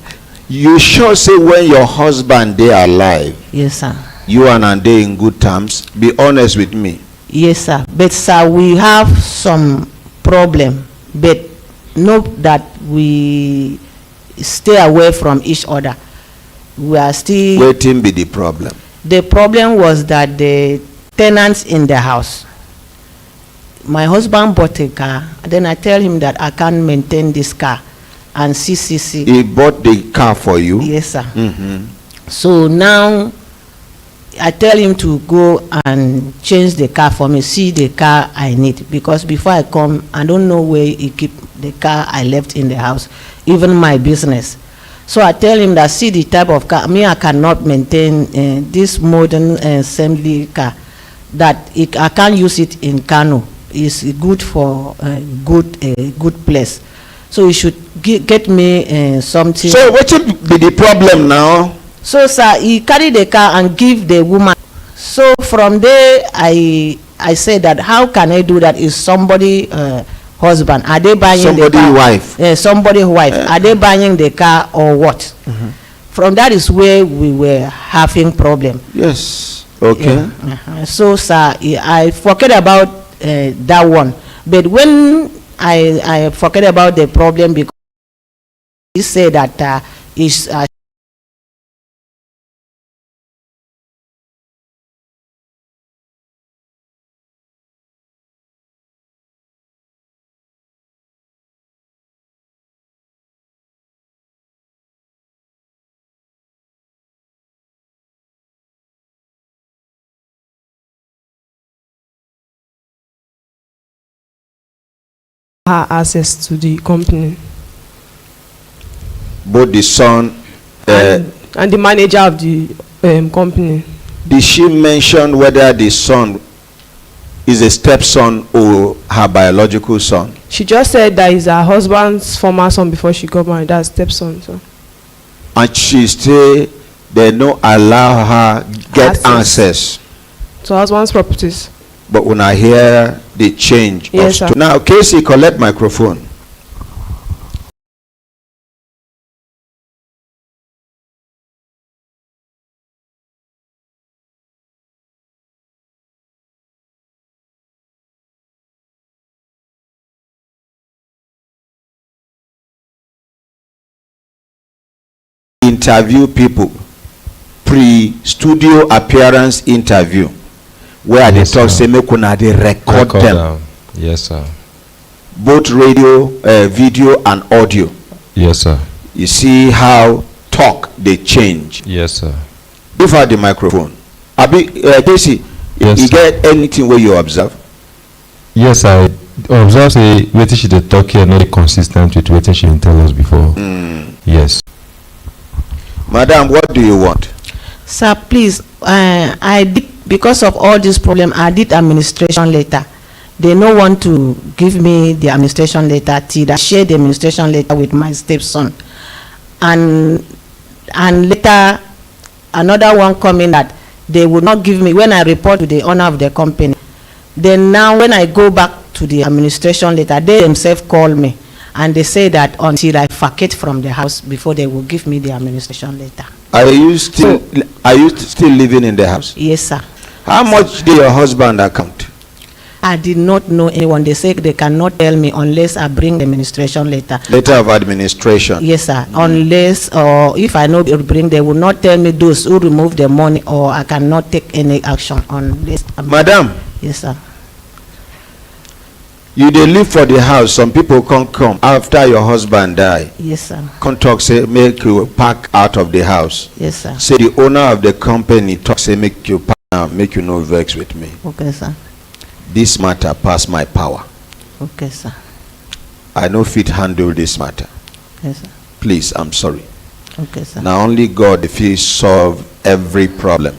You sure say when your husband they alive, Yes, sir. you and they in good terms? Be honest with me. Yes, sir. But sir, we have some problem, but not that we stay away from each other. We are still. Waiting be the problem. The problem was that the tenants in the house. My husband bought a car. Then I tell him that I can't maintain this car, and CCC. He bought the car for you. Yes, sir. Mm-hmm. So now I tell him to go and change the car for me, see the car I need, because before I come, I don't know where he keep the car I left in the house, even my business. So I tell him that see the type of car, me I cannot maintain this modern assembly car, that I can't use it in Kano. It's good for a good place. So you should get me something. So what be the problem now? So sir, he carried the car and give the woman. So from there, I said that how can I do that? Is somebody husband? Are they buying Somebody the car? wife. Somebody wife. Are they buying the car or what? From that is where we were having problem. Yes. Okay. Yeah. So sir, I forget about that one. But when I forget about the problem because he said that is. Her access to the company Both the son. and the manager of the company. Did she mention whether the son is a stepson or her biological son? She just said that is her husband's former son before she got married. That's stepson. So And she say they no allow her get access. to husband's properties. But when I hear the change, Yes, sir. Now Casey, collect microphone. Interview people, pre-studio appearance interview, where Yes, they talk sir. say make una dey record them, down. Yes, sir. both radio, video and audio. Yes, sir. You see how talk they change. Yes, sir. Give her the microphone. Abi, Casey, Yes, you sir. get anything where you observe? Yes, I observe say wetin she dey talk here no dey consistent with wetin she been tell us before. Yes. Madam, what do you want? Sir, please, I did, because of all this problem, I did administration letter. They no want to give me the administration letter till I share the administration letter with my stepson. And later, another one coming that they would not give me when I report to the owner of the company. Then now when I go back to the administration letter, they themselves call me. And they say that until I vacate from the house before they will give me the administration letter. Are you still living in the house? Yes, sir. How much did your husband account? I did not know anyone. They say they cannot tell me unless I bring the administration letter. Letter of administration. Yes, sir. Unless, or if I know they will bring, they will not tell me those who remove the money, or I cannot take any action on this. Madam. Yes, sir. You dey live for the house. Some people can't come after your husband die. Yes, sir. Come talk say make you pack out of the house. Yes, sir. Say the owner of the company talk say make you pack out, make you no vex with me. Okay, sir. This matter pass my power. Okay, sir. I no fit handle this matter. Yes, sir. Please, I'm sorry. Okay, sir. Now only God if he solve every problem.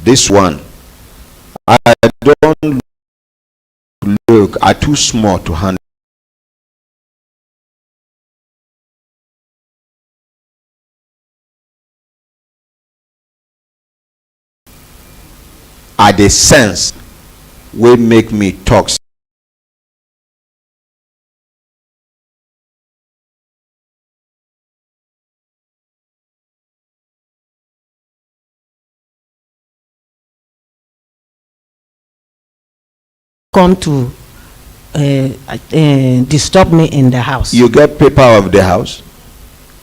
This one, I don't look, are too small to handle. Are the sense will make me talk. Come to disturb me in the house. You get paper of the house?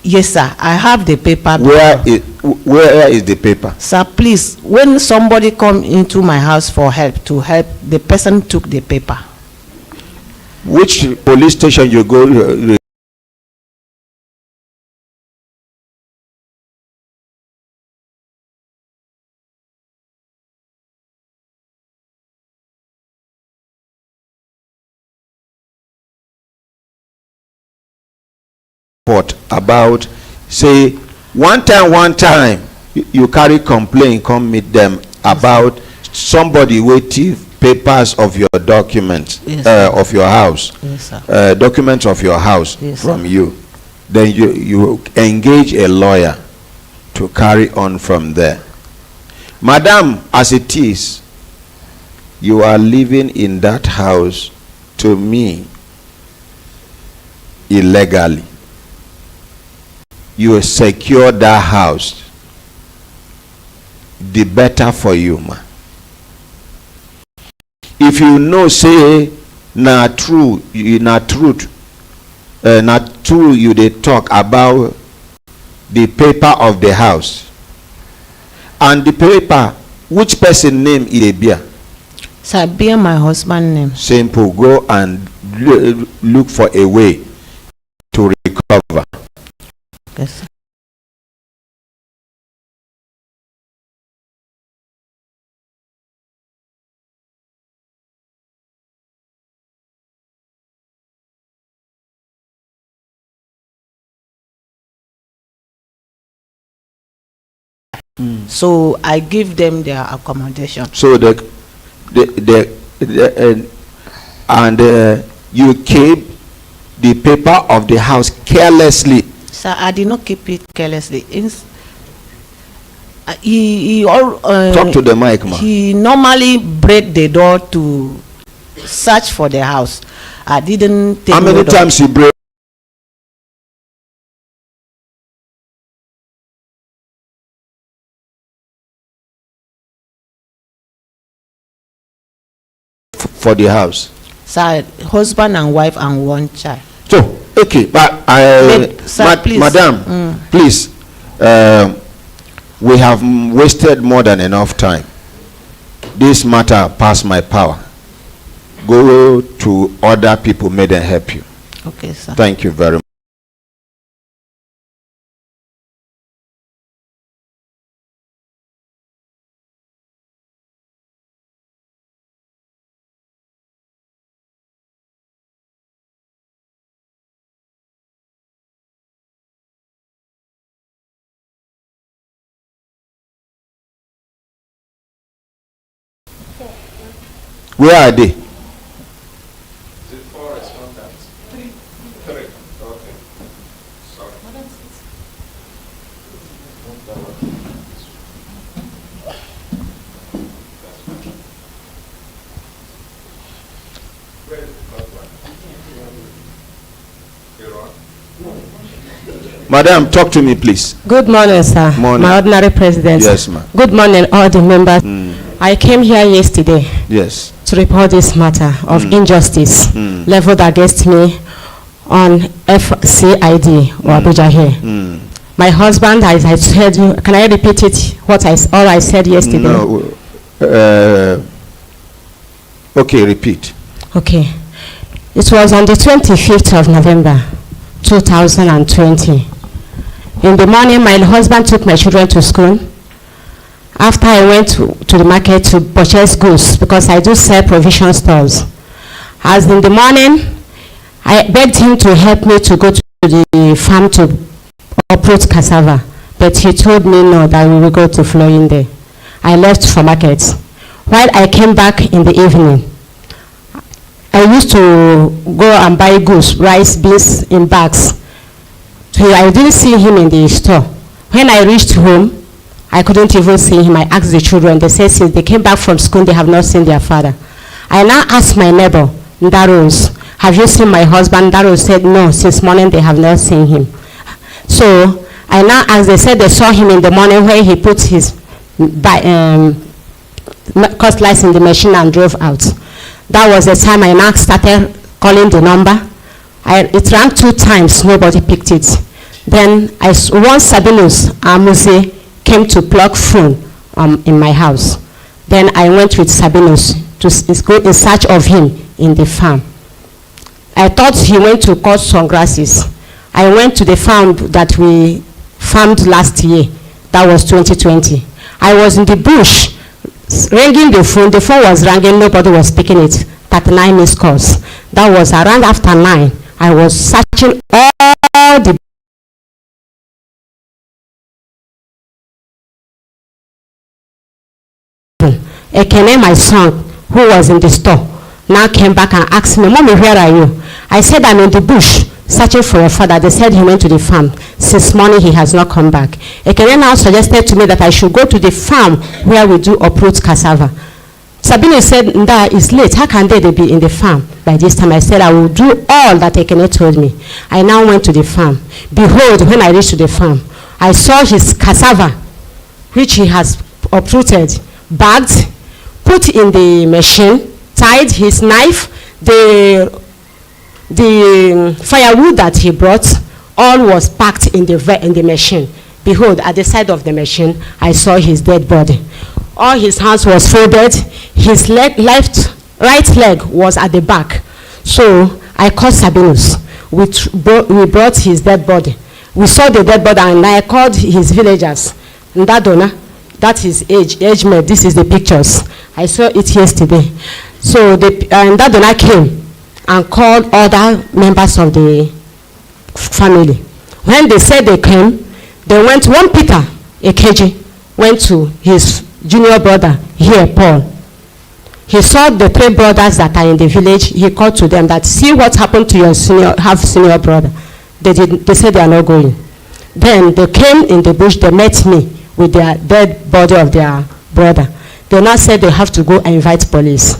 Yes, sir. I have the paper. Where is the paper? Sir, please, when somebody come into my house for help, the person took the paper. Which police station you go? About say one time you carry complaint come meet them about somebody waiting papers of your documents. Yes, of your house. Yes, sir. Documents of your house. Yes, from sir. you, then you engage a lawyer to carry on from there. Madam, as it is, you are living in that house to me illegally. You secure that house, the better for you, man. If you know say na true you dey talk about the paper of the house, and the paper, which person name e dey bear? Sir, bear my husband name. Simple. Go and look for a way to recover. Yes. So I give them their accommodation. So you keep the paper of the house carelessly. Sir, I did not keep it carelessly. Talk to the mic, man. He normally break the door to search for the house. I didn't take. How many times you break? For the house? Sir, husband and wife and one child. So, okay, but please. Madam, please, we have wasted more than enough time. This matter past my power. Go to other people, may them help you. Okay, sir. Thank you very much. Where are they? Madam, talk to me, please. Good morning, sir. Morning. My ordinary president. Yes, ma'am. Good morning, all the members. I came here yesterday Yes. to report this matter of injustice leveled against me on FCID or Abuja here. My husband, as I said, can I repeat it? All I said yesterday? No. Okay, repeat. Okay. It was on the 25th of November, 2020. In the morning, my husband took my children to school. After I went to the market to purchase goods, because I do sell provision stores. As in the morning, I begged him to help me to go to the farm to uproot cassava. But he told me no, that we will go to flowing there. I left for market. While I came back in the evening, I used to go and buy goods, rice, beans in bags. So I didn't see him in the store. When I reached home, I couldn't even see him. I asked the children. They said since they came back from school, they have not seen their father. I now asked my neighbor, Ndaros, have you seen my husband? Ndaros said no, since morning they have not seen him. So I now asked, they said they saw him in the morning where he put his cutlass in the machine and drove out. That was the time I now started calling the number. It rang 2 times, nobody picked it. Then once Sabinus Amuse came to plug phone in my house. Then I went with Sabinus to go in search of him in the farm. I thought he went to cut some grasses. I went to the farm that we farmed last year. That was 2020. I was in the bush ringing the phone was ringing, nobody was picking it. 39 missed calls. That was around after 9. I was searching all the Ekene, my son, who was in the store, now came back and asked me, Mommy, where are you? I said, I'm in the bush searching for your father. They said he went to the farm. Since morning, he has not come back. Ekene now suggested to me that I should go to the farm where we do uproot cassava. Sabine said, Nda, it's late. How can they be in the farm by this time? I said, I will do all that Ekene told me. I now went to the farm. Behold, when I reached the farm, I saw his cassava, which he has uprooted, bagged, put in the machine, tied his knife, the firewood that he brought, all was packed in the machine. Behold, at the side of the machine, I saw his dead body. All his hands was folded, his right leg was at the back. So I called Sabinus. We brought his dead body. We saw the dead body and I called his villagers. Ndadona, that is age mate. This is the pictures. I saw it yesterday. So Ndadona came and called other members of the family. When they said they came, they went, one Peter, Ekeji, went to his junior brother here, Paul. He saw the 3 brothers that are in the village. He called to them that, see what happened to your senior brother. They said they are not going. Then they came in the bush, they met me with their dead body of their brother. They now said they have to go and invite police.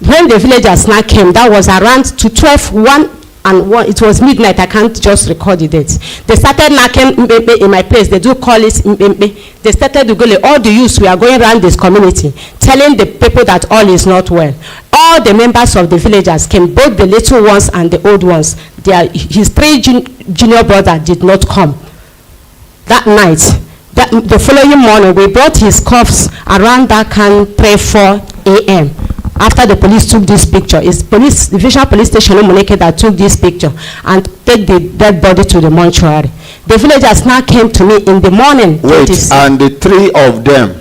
When the villagers now came, that was around to 12, 1 and 1. It was midnight. I can't just record the dates. They started knocking in my place. They do call it Mbembe. They started to go, all the youths, we are going around this community, telling the people that all is not well. All the members of the villagers came, both the little ones and the old ones. His 3 junior brothers did not come that night. The following morning, we brought his corpse around that 3-4 a.m. After the police took this picture. It's Division Police Station in Moneke that took this picture and take the dead body to the mortuary. The villagers now came to me in the morning. Wait, and the 3 of them,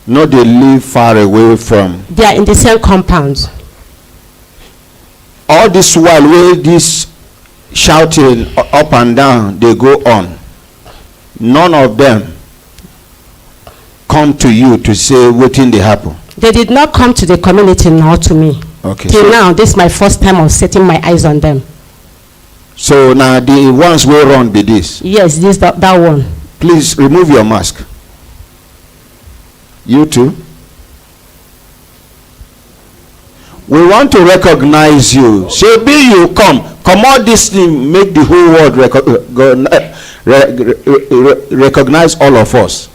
no, they live far away from? They are in the same compound. All this while, where this shouting up and down, they go on. None of them come to you to say what thing they happen. They did not come to the community nor to me. Okay. Till now, this is my first time of setting my eyes on them. So now the ones will run be this? Yes, that one. Please remove your mask. You too. We want to recognize you. Shebi you come out this thing, make the whole world recognize all of us.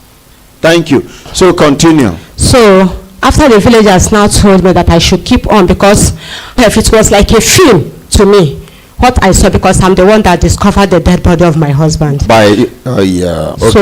Thank you. So continue. So after the villagers now told me that I should keep on, because if it was like a film to me, what I saw, because I'm the one that discovered the dead body of my husband. Yeah. Okay. So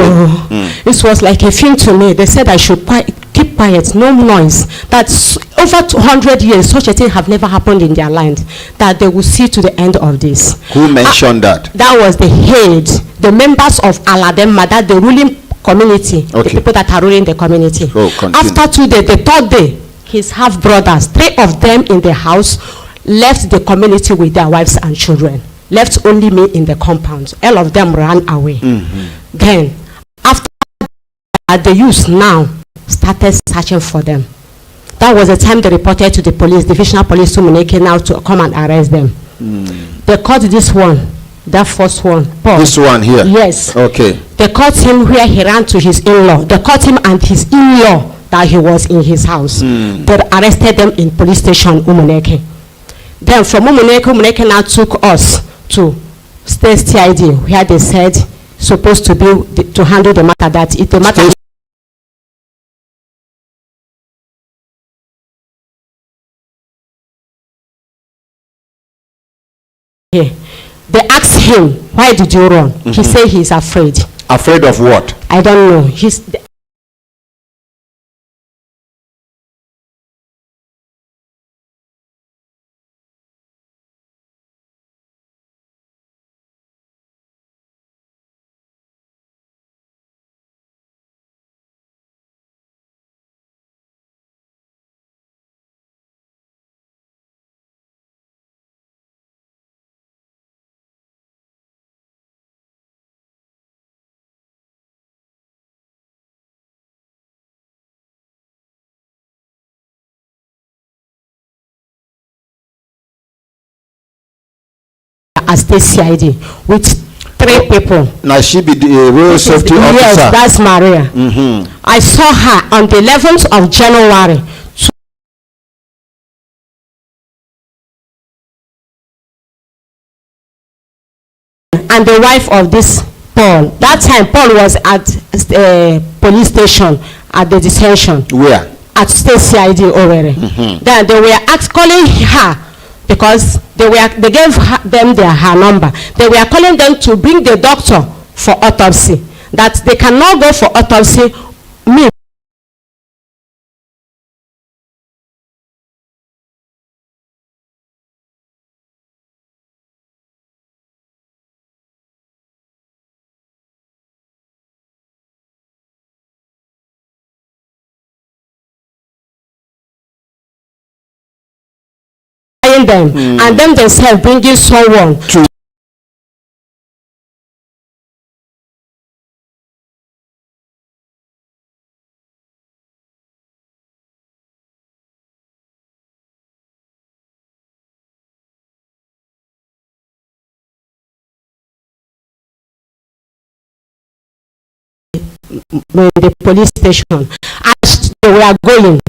it was like a film to me. They said I should keep quiet, no noise. That's over 200 years, such a thing have never happened in their land, that they will see to the end of this. Who mentioned that? That was the head, the members of Alademma, that the ruling community, okay. The people that are ruling the community. Oh, after 2 days, the third day, his half brothers, 3 of them in the house, left the community with their wives and children, left only me in the compound. All of them ran away. Then after that, the youth now started searching for them. That was the time they reported to the police, divisional police to Muneke, now to come and arrest them. They caught this one, that first one, Paul. This one here? Yes. Okay. They caught him where he ran to his in-law. They caught him and his in-law that he was in his house. They arrested them in police station, Umuneke. Then from Umuneke now took us to State CID, where they said supposed to be to handle the matter, that if the matter here. They asked him, why did you run? He said he's afraid. Afraid of what? I don't know. As the CID with 3 people. Now she be the road safety officer. Yes, that's Maria. I saw her on the 11th of January. And the wife of this Paul. That time Paul was at a police station at the detention. Where? At State CID Owerri. Then they were calling her, because they gave them her number. They were calling them to bring the doctor for autopsy. That they cannot go for autopsy. Me. Them and them themselves bringing someone to the police station. As they were going,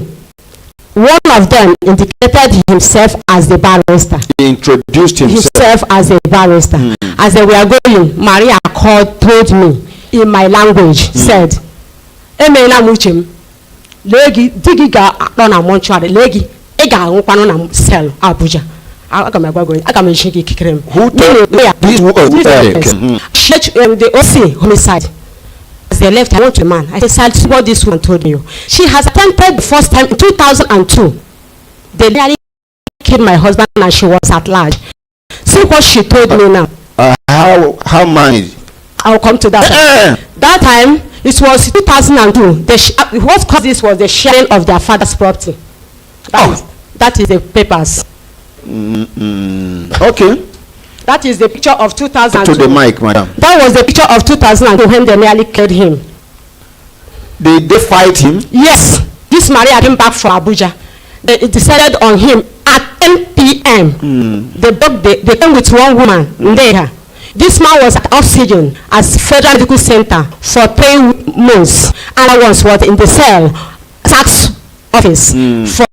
one of them indicated himself as the barrister. He introduced himself as a barrister. As they were going, Maria told me in my language, said, "Emela muchim, legi digi ga na mortuary, legi ega nkwano na cell Abuja." Who told this? The OC homicide. As they left, I went to the man. I said, "See what this woman told you. She has attempted the first time in 2002. They nearly killed my husband and she was at large. See what she told me now." How many? I'll come to that. That time, it was 2002. What caused this was the sharing of their father's property. That is the papers. Okay. That is the picture of 2002. To the mic, madam. That was the picture of 2002 when they nearly killed him. Did they fight him? Yes. This Maria came back from Abuja. They decided on him at 10 p.m. They came with one woman there. This man was at oxygen as Federal Medical Center for 3 months. And I was in the cell, tax office for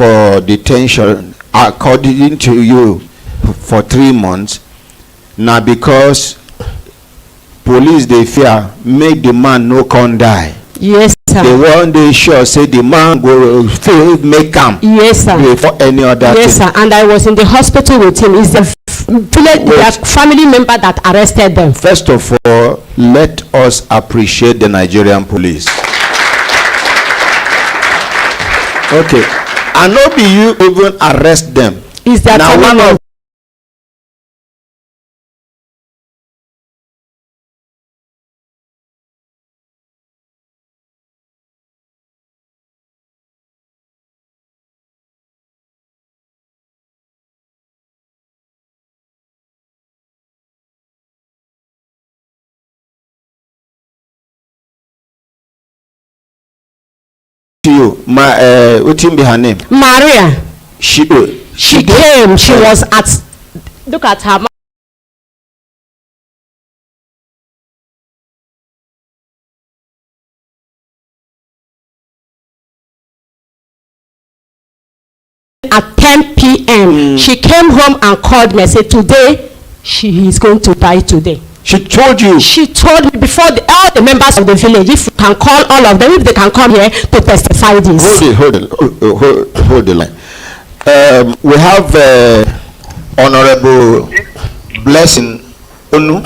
for detention, according to you, for 3 months, now because police they fear make the man no con die. Yes, sir. They want they sure say the man go fail make am. Yes, sir. Before any other Yes, thing. sir. And I was in the hospital with him. It's the family member that arrested them. First of all, let us appreciate the Nigerian police. Okay, and not be you even arrest them. Is that now one of to you, my what be her name? Maria. She came. She was at. Look at her. At 10 p.m. She came home and called me and said, today she is going to die today. She told you? She told me before all the members of the village, if you can call all of them, if they can come here to testify this. Hold the line. We have Honorable Blessing Onu.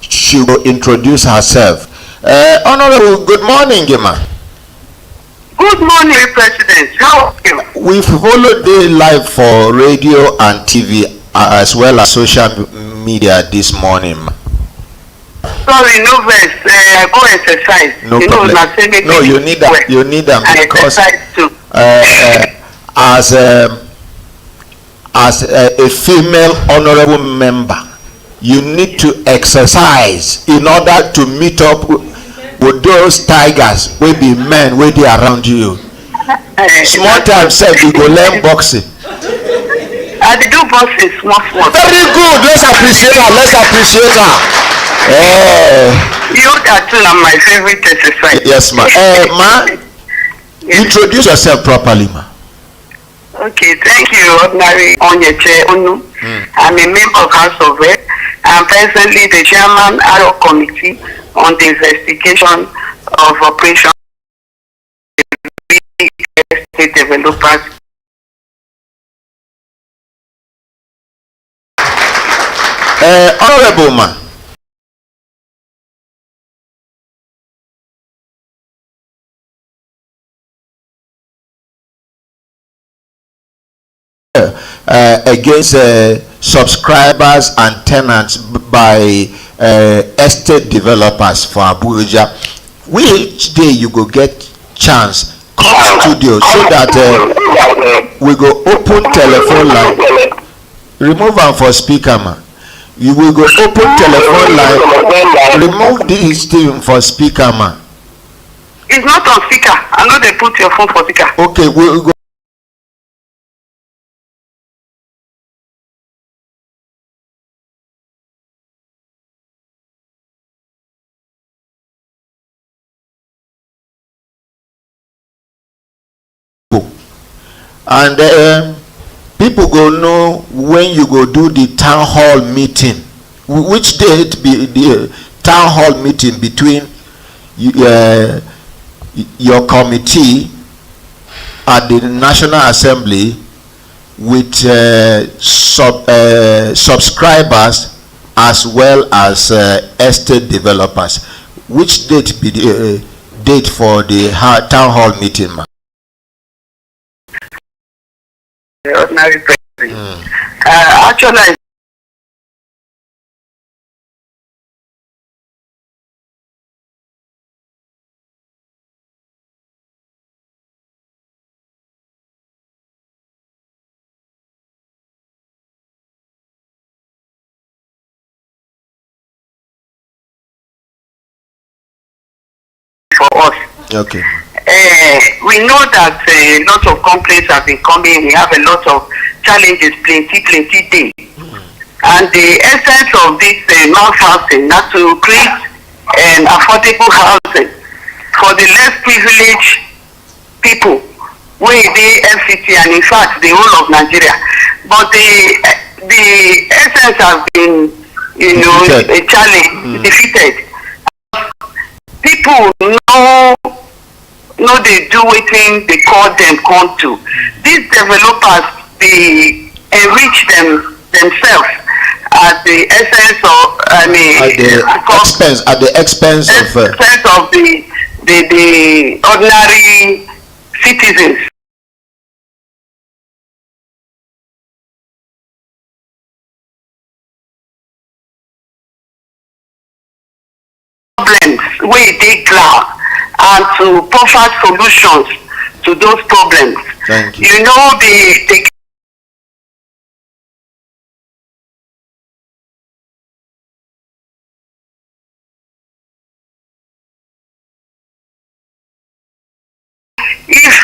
She will introduce herself. Honorable, good morning, Gema. Good morning, President. How are you? We followed the live for radio and TV as well as social media this morning. Sorry, no verse. I go exercise. No problem. No, you need that. You need them because as a female honorable member, you need to exercise in order to meet up with those tigers wey be men wey dey around you. Small time sef you go learn boxing. I dey do boxing small. Very good. Let's appreciate her. You that too are my favorite exercise. Yes, ma. Ma, introduce yourself properly, ma. Okay, thank you, Ordinary Onyeche Onu. I'm a member of House of Rep. I'm presently the chairman ad hoc committee on the investigation of operation estate developers. Honorable man. Against subscribers and tenants by estate developers for Abuja. Which day you go get chance come studio so that we go open telephone line. Remove am for speaker, man. You will go open telephone line. Remove this thing for speaker, man. It's not on speaker. I know they put your phone for speaker. Okay, we'll go. And people go know when you go do the town hall meeting. Which date be the town hall meeting between your committee at the National Assembly with subscribers as well as estate developers. Which date be the date for the town hall meeting, man? The ordinary president. Actually, for us. Okay. We know that a lot of complaints have been coming. We have a lot of challenges, plenty days. And the essence of this mass housing is to create affordable housing for the less privileged people wey dey FCT and in fact the whole of Nigeria. But the essence has been, you know, a challenge, defeated. People no dey do wetin they call them come to. These developers, they enrich themselves at the essence of, I mean, at the expense of the ordinary citizens. Problems wey dey ground and to provide solutions to those problems. Thank you. You know, the if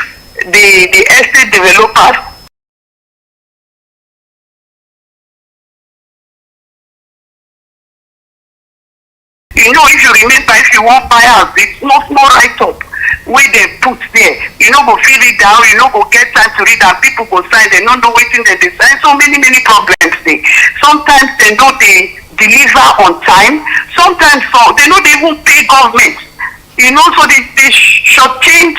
the estate developers you know, if you remember, if you want buy house, it's small write up wey they put there. You know, go fill it down, you know, go get time to read, and people go sign, they don't know wetin they decide. So many problems there. Sometimes they know they deliver on time, sometimes they know they even pay government. You know, so they shortchange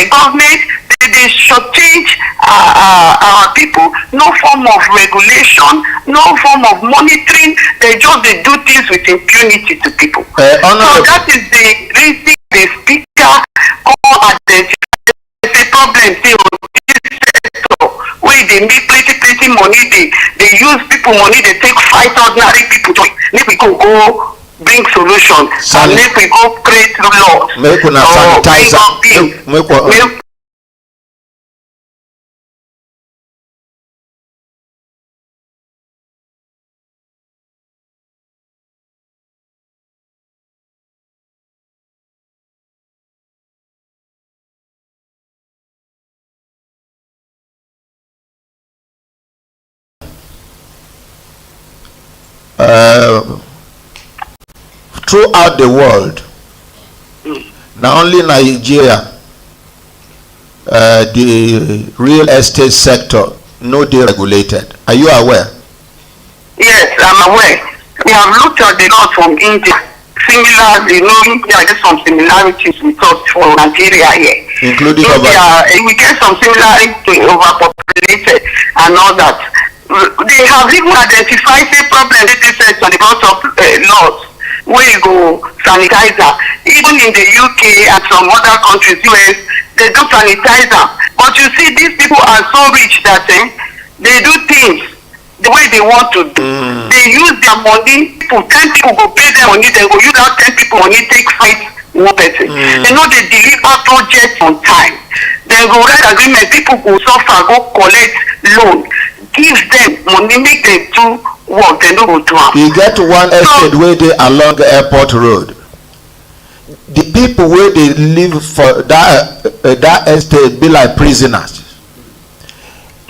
government, they shortchange our people. No form of regulation, no form of monitoring. They just they do things with impunity to people. So that is the reason the speaker come identify the problem. Where they make plenty money, they use people money, they take fight ordinary people to make we go bring solution and make we go create laws. Make una sanitize. Throughout the world, not only Nigeria, the real estate sector no dey regulated. Are you aware? Yes, I'm aware. We have looked at the laws from India. Similar, you know, there are some similarities with us for Nigeria here. Including we get some similarities, overpopulated and all that. They have even identified the problem that they said on the basis of laws where you go sanitizer. Even in the UK and some other countries, US, they do sanitizer. But you see, these people are so rich that they do things the way they want to do. They use their money. 10 people go pay their money, they go use that 10 people money take fight one person. They know they deliver projects on time. They go write agreement, people go suffer, go collect loan. Give them money, make them do work, they no go do am. You get one estate where they along airport road. The people where they live for that estate be like prisoners.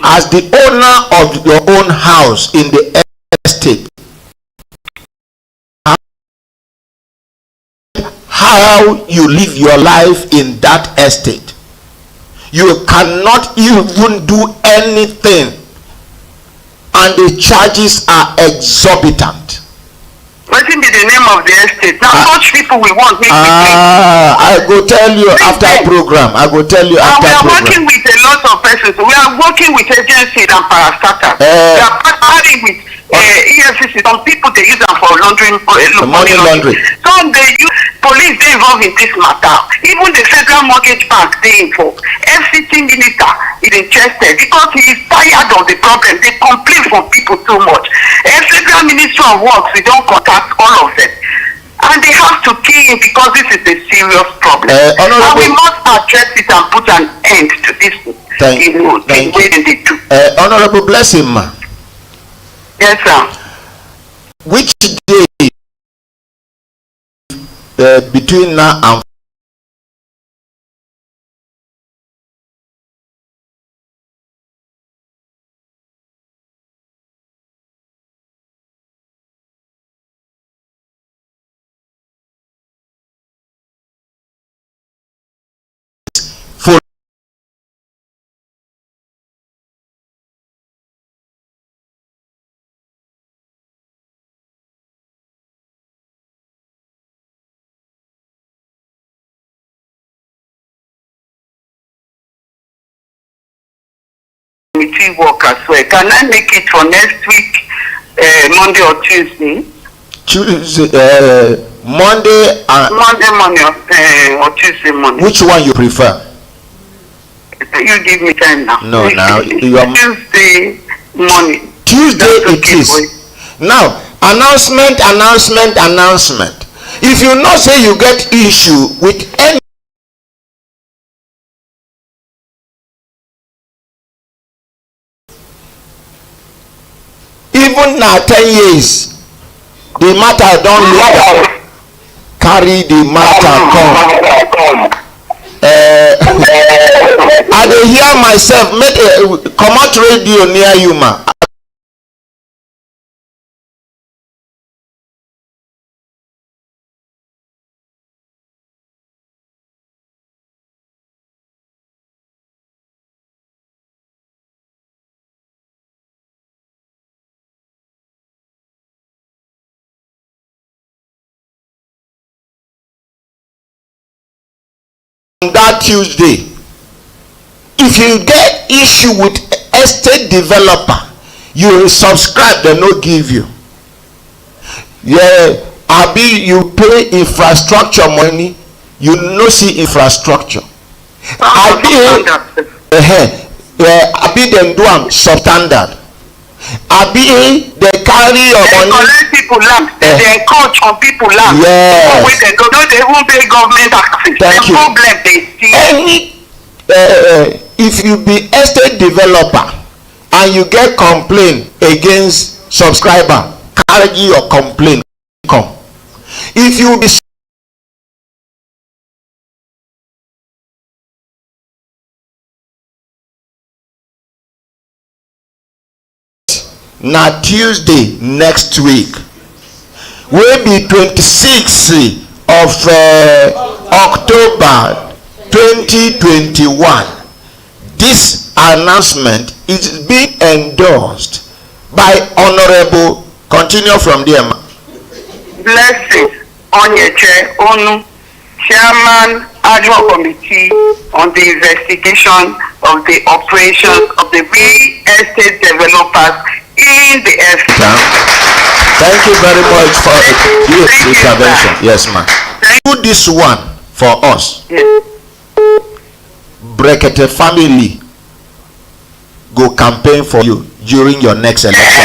As the owner of your own house in the estate, how you live your life in that estate, you cannot even do anything, and the charges are exorbitant. What is the name of the estate? Now, such people we want. I go tell you after program. I go tell you after program. We are working with a lot of persons. We are working with agencies and parastatals. We are partnering with EFCC. Some people they use them for laundering, money laundering. Some they use police. They involved in this matter. Even the federal mortgage bank they involved. FCT minister is interested because he is tired of the problem. They complain from people too much. Federal Ministry of Works, we don't contact all of them. And they have to key in because this is a serious problem. And we must address it and put an end to this thing way they do. Honorable Blessing. Yes, sir. Which day between now and committee work as well. Can I make it for next week, Monday or Tuesday? Tuesday, Monday Monday morning or Tuesday morning. Which one you prefer? You give me time now. No, now you are Tuesday morning. Tuesday That's it okay is. for you. Now, announcement. If you not say you get issue with any even now 10 years, the matter don't look carry the matter come. I dey hear myself make a comot radio near you, ma. On that Tuesday, if you get issue with estate developer, you will subscribe, they no give you. Yeah, abi you pay infrastructure money, you no see infrastructure. Abi dem do am substandard. Abi they carry your money. Collect people land. They encourage on people land. Yes. Wait, they don't even pay government taxes. Thank you. Problem they see. Any if you be estate developer and you get complaint against subscriber, carry your complaint come. If you be na Tuesday next week wey be 26th of October 2021. This announcement is being endorsed by Honorable, continue from there, ma. Blessings Onyeche Onu, Chairman Adjoint Committee on the investigation of the operations of the real estate developers in the estate. Thank you very much for this intervention. Yes, ma'am. Do this one for us. Yes. Brekete family go campaign for you during your next election.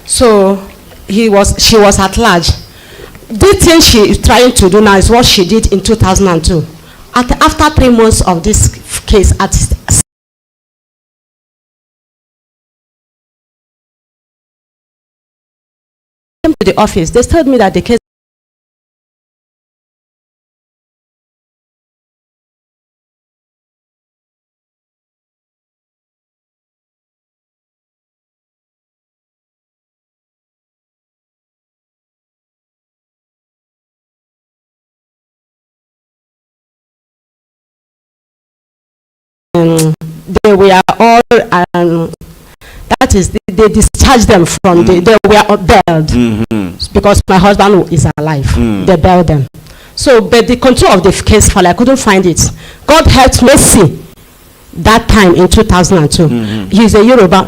So she was at large. The thing she is trying to do now is what she did in 2002. After 3 months of this case came to the office, they told me that the case they were all that is they discharged them from they were bailed because my husband is alive. They bailed them. So but the control of the case file, I couldn't find it. God helped me see that time in 2002. He's a Yoruba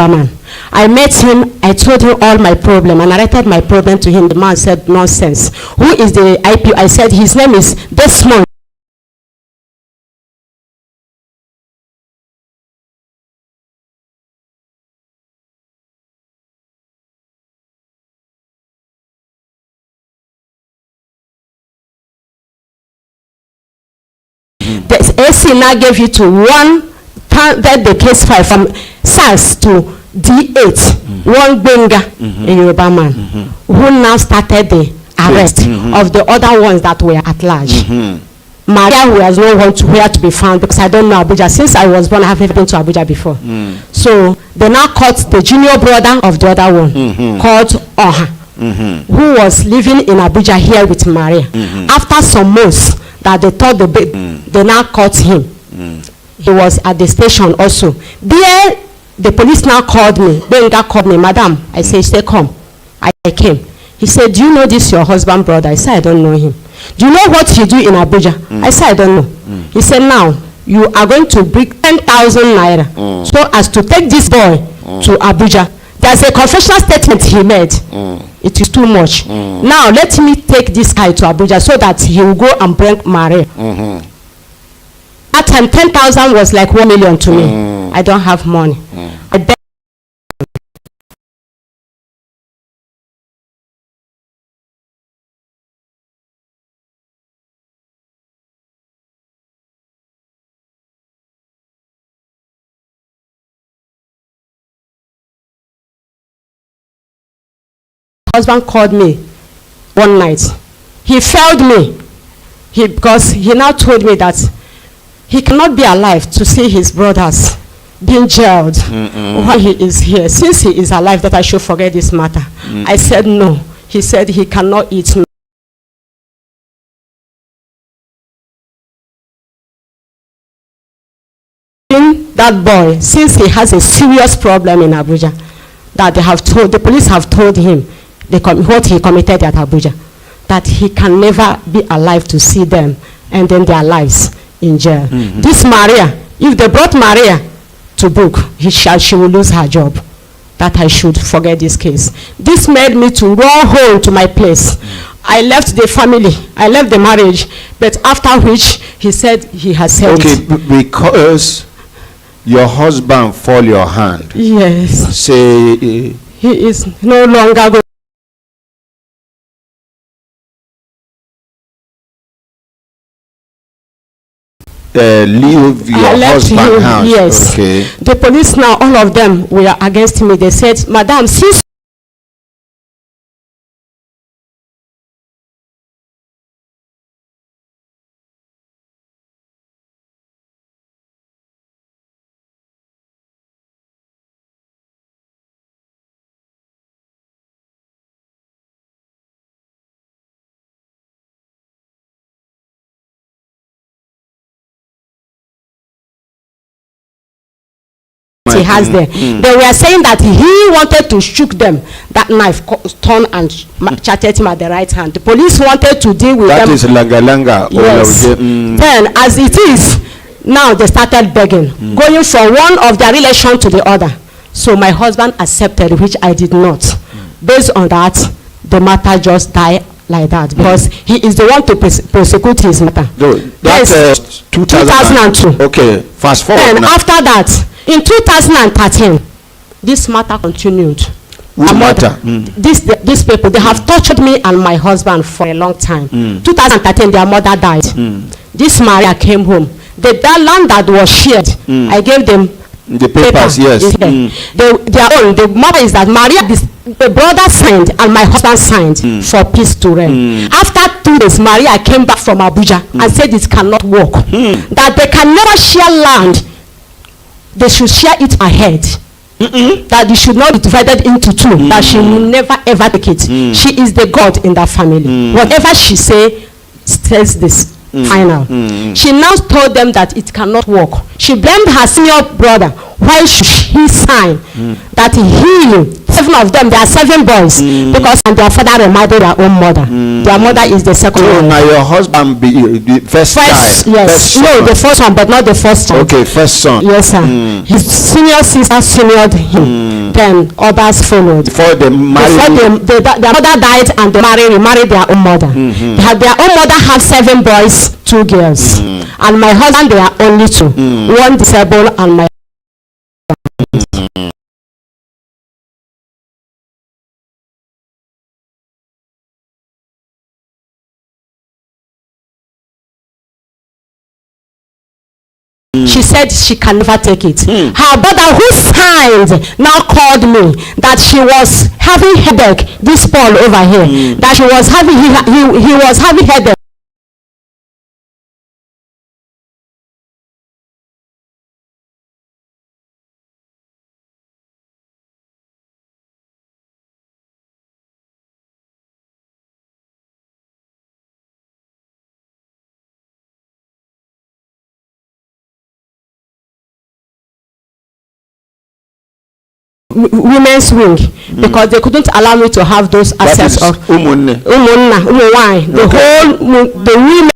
man. I met him, I told him all my problem and I narrated my problem to him. The man said, nonsense. Who is the IP? I said his name is Desmond. The AC now gave you to one that the case file from SARS to D8. One Benga, a Yoruba man, who now started the arrest of the other ones that were at large. Maria was no one to where to be found because I don't know Abuja. Since I was born, I haven't been to Abuja before. So they now caught the junior brother of the other one, called Oha, who was living in Abuja here with Maria. After some months that they thought they now caught him. He was at the station also. There, the police now called me. Benga called me, Madam. I said, stay come. I came. He said, do you know this your husband brother? I said, I don't know him. Do you know what he do in Abuja? I said, I don't know. He said, now, you are going to bring 10,000 naira so as to take this boy to Abuja. There's a confessional statement he made. It is too much. Now, let me take this guy to Abuja so that he will go and bring Maria. That time, 10,000 was like 1 million to me. I don't have money. I beg husband called me one night. He failed me because he now told me that he cannot be alive to see his brothers being jailed while he is here. Since he is alive, that I should forget this matter. I said no. He said he cannot eat me. That boy, since he has a serious problem in Abuja, that the police have told him what he committed at Abuja, that he can never be alive to see them and then their lives in jail. This Maria, if they brought Maria to book, she will lose her job. That I should forget this case. This made me to run home to my place. I left the family, I left the marriage, but after which he said he has said it. Because your husband fall your hand. Yes. Say he is no longer going. Leave your husband house. Yes. Okay. The police now, all of them were against me. They said, Madam, since he has there. They were saying that he wanted to shoot them. That knife turned and chatted him at the right hand. The police wanted to deal with them. That is langa. Yes. Then, as it is, now they started begging, going from one of their relation to the other. So my husband accepted, which I did not. Based on that, the matter just died like that because he is the one to prosecute his matter. That's 2002. Okay, fast forward. And now. after that, in 2013, this matter continued. Which matter? These people, they have tortured me and my husband for a long time. 2013, their mother died. This Maria came home. The land that was shared, I gave them the papers, yes. The matter is that Maria, the brother signed and my husband signed for peace to reign. After 2 days, Maria came back from Abuja and said it cannot work. That they can never share land. They should share it ahead. That it should not be divided into two. That she will never ever take it. She is the God in that family. Whatever she says this final. She now told them that it cannot work. She blamed her senior brother. Why should he sign that he, 7 of them, there are 7 boys, because their father remarried their own mother. Their mother is the second one. Now your husband be the first child. Yes. No, the first one, but not the first son. Okay, first son. Yes, sir. His senior sister seniored him. Then others followed. Before they married. Their mother died and they remarried their own mother. They had their own mother have 7 boys, 2 girls. And my husband, they are only 2. 1 disabled and my She said she can never take it. Her brother who signed now called me that she was having headache, this Paul over here, that she was having, he was having headache. Women's wing, because they couldn't allow me to have those access of umunna, the whole the women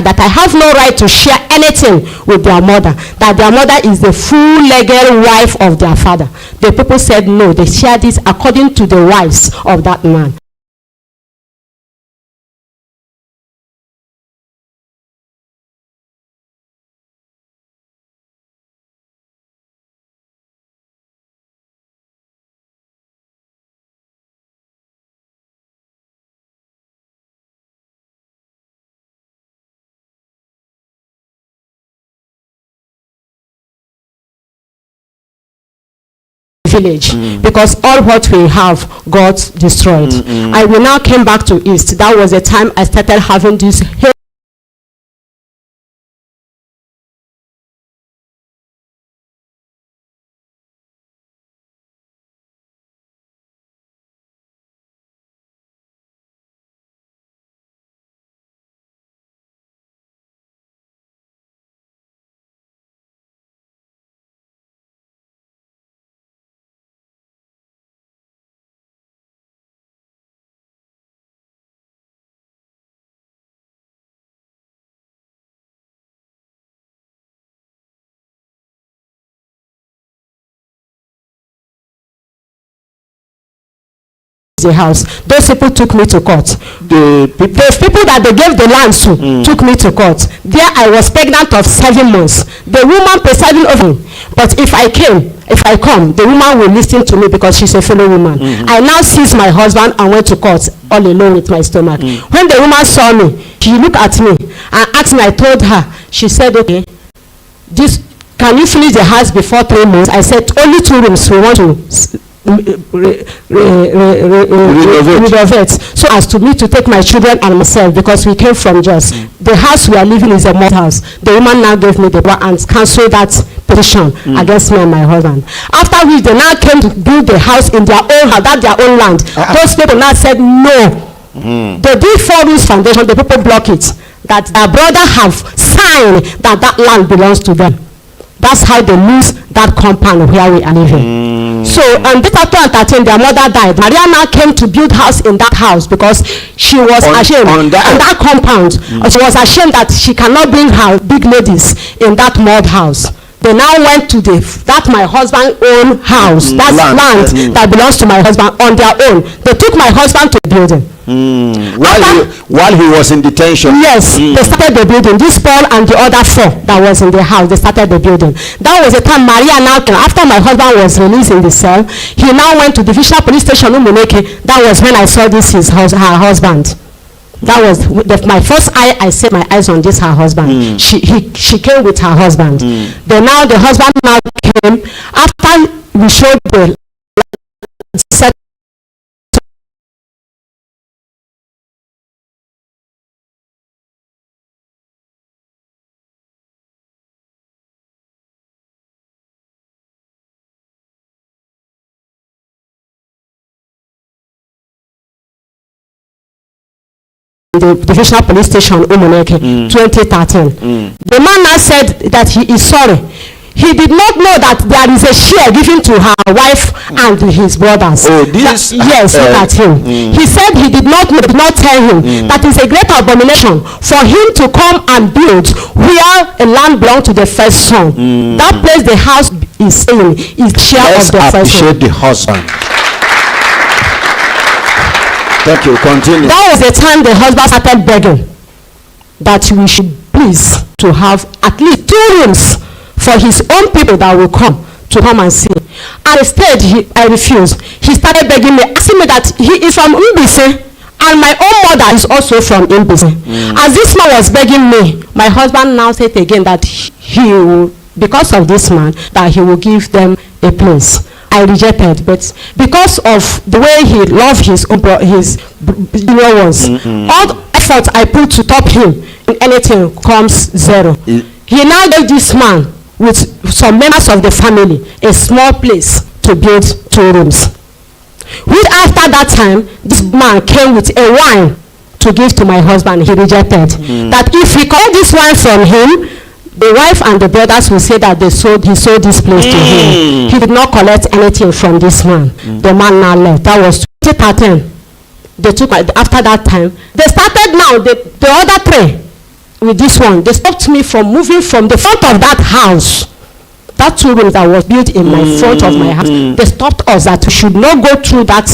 that I have no right to share anything with their mother, that their mother is the full legal wife of their father. The people said no, they share this according to the wives of that man. Village, because all what we have got destroyed. I will now came back to East. That was the time I started having this the house. Those people took me to court. The people that they gave the land to took me to court. There I was pregnant of 7 months. The woman presiding over me. But if I come, the woman will listen to me because she's a fellow woman. I now seized my husband and went to court all alone with my stomach. When the woman saw me, she looked at me and asked me, I told her, she said, okay, can you finish the house before 3 months? I said, only 2 rooms we want to renovate, so as to me to take my children and myself, because we came from Jos. The house we are living is a mud house. The woman now gave me the power and cancelled that petition against me and my husband. After which they now came to build the house in their own house, that's their own land. Those people now said no. They did 4 rules foundation, the people block it, that their brother have signed that that land belongs to them. That's how they lose that compound where we are living. So, and this after 2013, their mother died. Maria now came to build house in that house because she was ashamed on that compound. She was ashamed that she cannot bring her big ladies in that mud house. They now went to that my husband's own house. That's land that belongs to my husband on their own. They took my husband to the building. While he was in detention. Yes, they started the building. This Paul and the other 4 that was in the house, they started the building. That was the time Maria now came. After my husband was released in the cell, he now went to the Divisional Police Station Umuneke. That was when I saw this her husband. That was my first I set my eyes on this her husband. She came with her husband. Then now the husband now came after we showed the set. The Divisional Police Station Umuneke 2013. The man now said that he is sorry. He did not know that there is a share given to her wife and his brothers. Yes, look at him. He said he did not know, did not tell him that is a great abomination for him to come and build where a land belonged to the first son. That place the house is in is share of the first son. Appreciate the husband. Thank you. Continue. That was the time the husband started begging that we should please to have at least 2 rooms for his own people that will come and see. And instead, I refused. He started begging me, asking me that he is from Mbise And my own mother is also from Imbisi. As this man was begging me, my husband now said again that he will, because of this man, that he will give them a place. I rejected, but because of the way he loved his junior ones, all the effort I put to top him in anything comes zero. He now gave this man with some members of the family a small place to build 2 rooms. Which after that time, this man came with a wine to give to my husband. He rejected. That if we collect this wine from him, the wife and the brothers will say that he sold this place to him. He did not collect anything from this man. The man now left. That was 2013. They took after that time. They started now the other 3 with this one. They stopped me from moving from the front of that house. That 2 rooms that was built in my front of my house. They stopped us that we should not go through that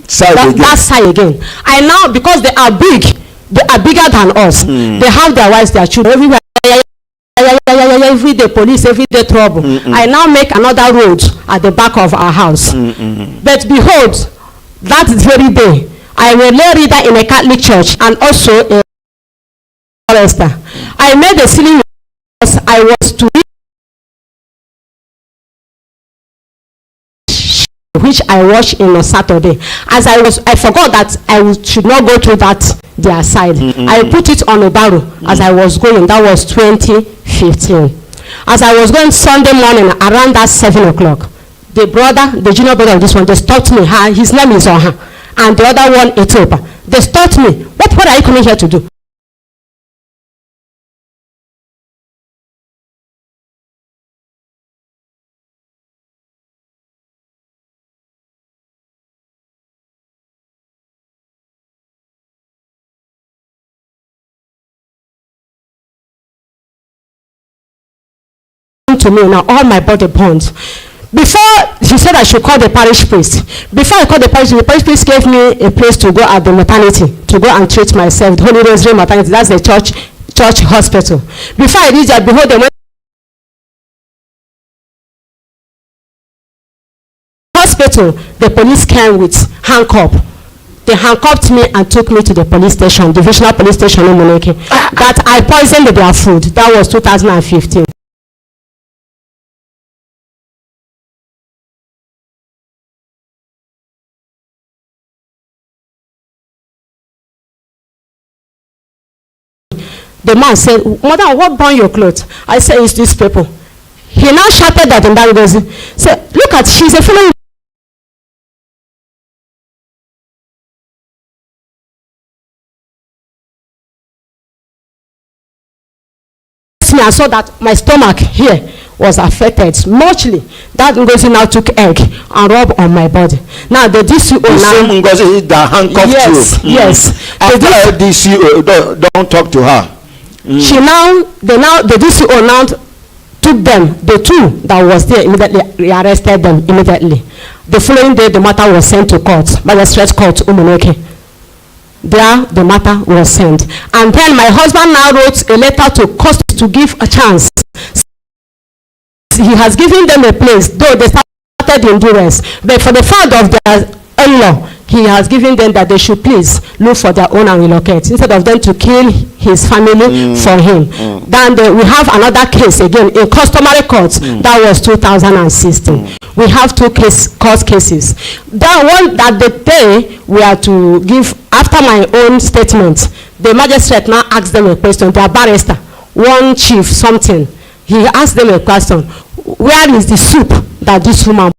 side again. I now, because they are big, they are bigger than us. They have their wives, their children everywhere. Every day police, every day trouble. I now make another road at the back of our house. But behold, that very day, I was lay reader in a Catholic church and also a pastor. I made a silly because I was to read which I watched in a Saturday. As I forgot that I should not go through that their side. I put it on a barrow as I was going. That was 2015. As I was going Sunday morning around that 7 o'clock, the junior brother of this one, they stopped me. His name is Oha. And the other one, Ethiopia. They stopped me. What are you coming here to do? To me now, all my body bonds. Before he said I should call the parish priest. Before I called the parish priest gave me a place to go at the maternity to go and treat myself. The Holy Rosary Maternity, that's the church hospital. Before I reached there, behold, they went hospital. The police came with handcuff. They handcuffed me and took me to the police station, divisional police station in Moneke. That I poisoned their food. That was 2015. The man said, "Mother, what burned your clothes?" I said, "It's these people." He now shouted at him. That goes, said, "Look at, she's a fellow." I saw that my stomach here was affected muchly. That Ngozi now took egg and rubbed on my body. Now the DCO now. Ngozi that handcuffed you. Yes. After DCO, don't talk to her. She now, the DCO now took them, the 2 that was there immediately, arrested them immediately. The following day, the matter was sent to court, magistrate court, Umuneke. There, the matter was sent. And then my husband now wrote a letter to court to give a chance. He has given them a place, though they started in duress. But for the fact of their in-law, he has given them that they should please look for their own and relocate instead of them to kill his family for him. Then we have another case again in customary court. That was 2016. We have 2 court cases. That one that the day we are to give after my own statement, the magistrate now asked them a question. Their barrister, one chief something, he asked them a question: where is the soup that this woman?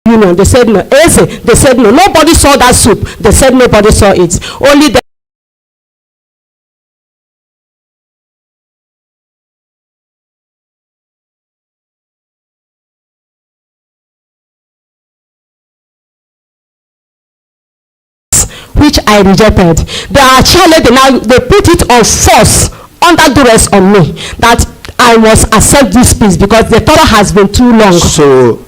Union. They said no. They said no. Nobody saw that soup. They said nobody saw it. Only the I rejected. They are cheerleading now, they put it on force, under duress on me, that I must accept this peace because the terror has been too long. So,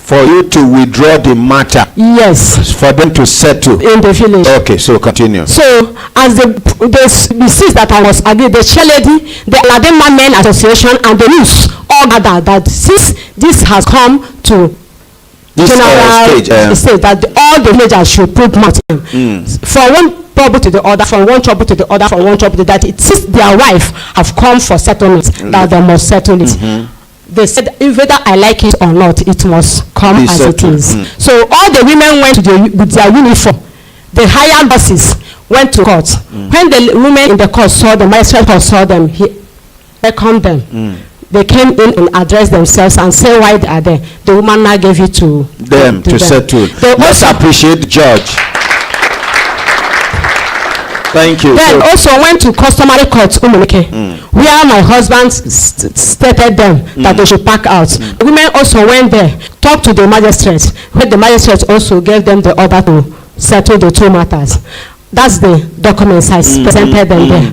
for you to withdraw the matter, yes, for them to settle in the village. Okay, so continue. So as the insist that I must agree, the chairlady, the Aladema Men Association, and the youth all gathered that since this has come to this general stage, that all the villagers should put mouth in. From one trouble to the other, from one trouble to the other, from one trouble to that, it since their wife have come for settlement, that they must settle it. They said whether I like it or not, it must come as it is. So all the women went to with their uniform. The higher bosses went to court. When the women in the court saw them, magistrate saw them, he welcomed them. They came in and addressed themselves and said why they are there. The woman now gave it to them to settle. Let's appreciate the judge. Thank you. Then also went to customary court, where my husband stated them that they should pack out. The women also went there, talked to the magistrate, where the magistrate also gave them the order to settle the two matters. That's the documents I presented them there.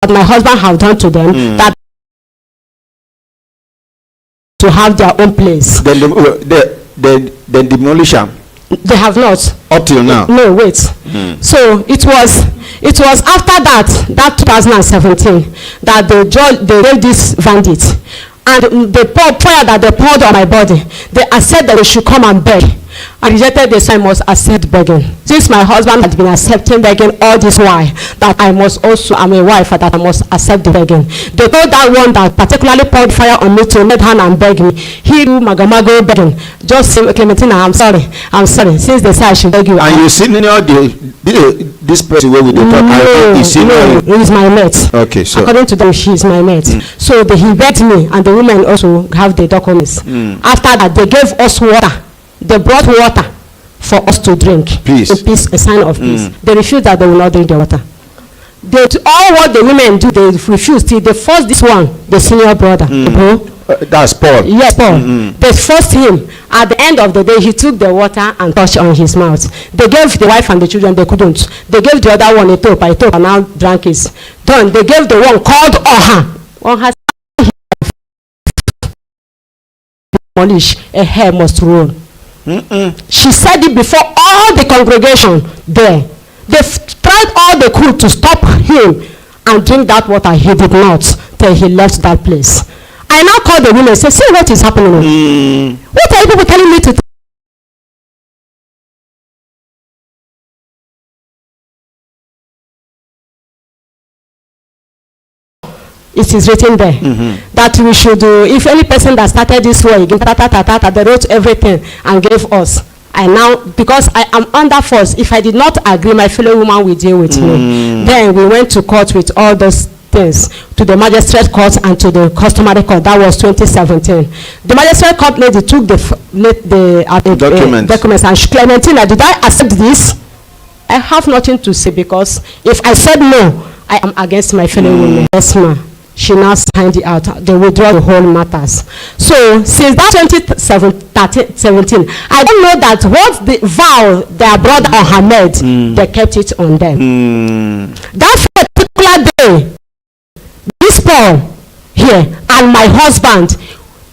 My husband have done to them that to have their own place. Then the demolition. They have not up till now. No, wait. So it was after that 2017 that the judge they gave this verdict, and the prayer that they poured on my body, they accept that they should come and beg. I rejected this, I must accept begging. Since my husband had been accepting begging all this while, that I must also, I'm a wife, that I must accept the begging. They told that one that particularly poured fire on me to let hand and beg me. He do magamago begging. Just say, Clementina, I'm sorry. Since they say I should beg you. And you see this person where we talk? No, he is my mate. Okay, so according to them, she is my mate. So he begged me, and the women also have the documents. After that, they gave us water. They brought water for us to drink. Peace. A sign of peace. They refused that they will not drink the water. All what the women do, they refused. They forced this one, the senior brother. That's Paul. Yes, Paul. They forced him. At the end of the day, he took the water and touched on his mouth. They gave the wife and the children, they couldn't. They gave the other one a top, and now drank his. Then they gave the one called Oha. Oha demolish, a hair must roll. She said it before all the congregation there. They tried all they could to stop him and drink that water. He did not till he left that place. I now call the women and say, see what is happening. What are you people telling me to It is written there that we should do. If any person that started this way, they wrote everything and gave us. I now, because I am under force, if I did not agree, my fellow woman will deal with me. Then we went to court with all those things, to the magistrate court and to the customary court. That was 2017. The magistrate court lady took the documents and Clementina, did I accept this? I have nothing to say, because if I said no, I am against my fellow women. Yes, ma'am. She now signed it out. They withdraw the whole matters. So since that 2017, I don't know that what the vow their brother or her made, they kept it on them. That particular day, this Paul here and my husband,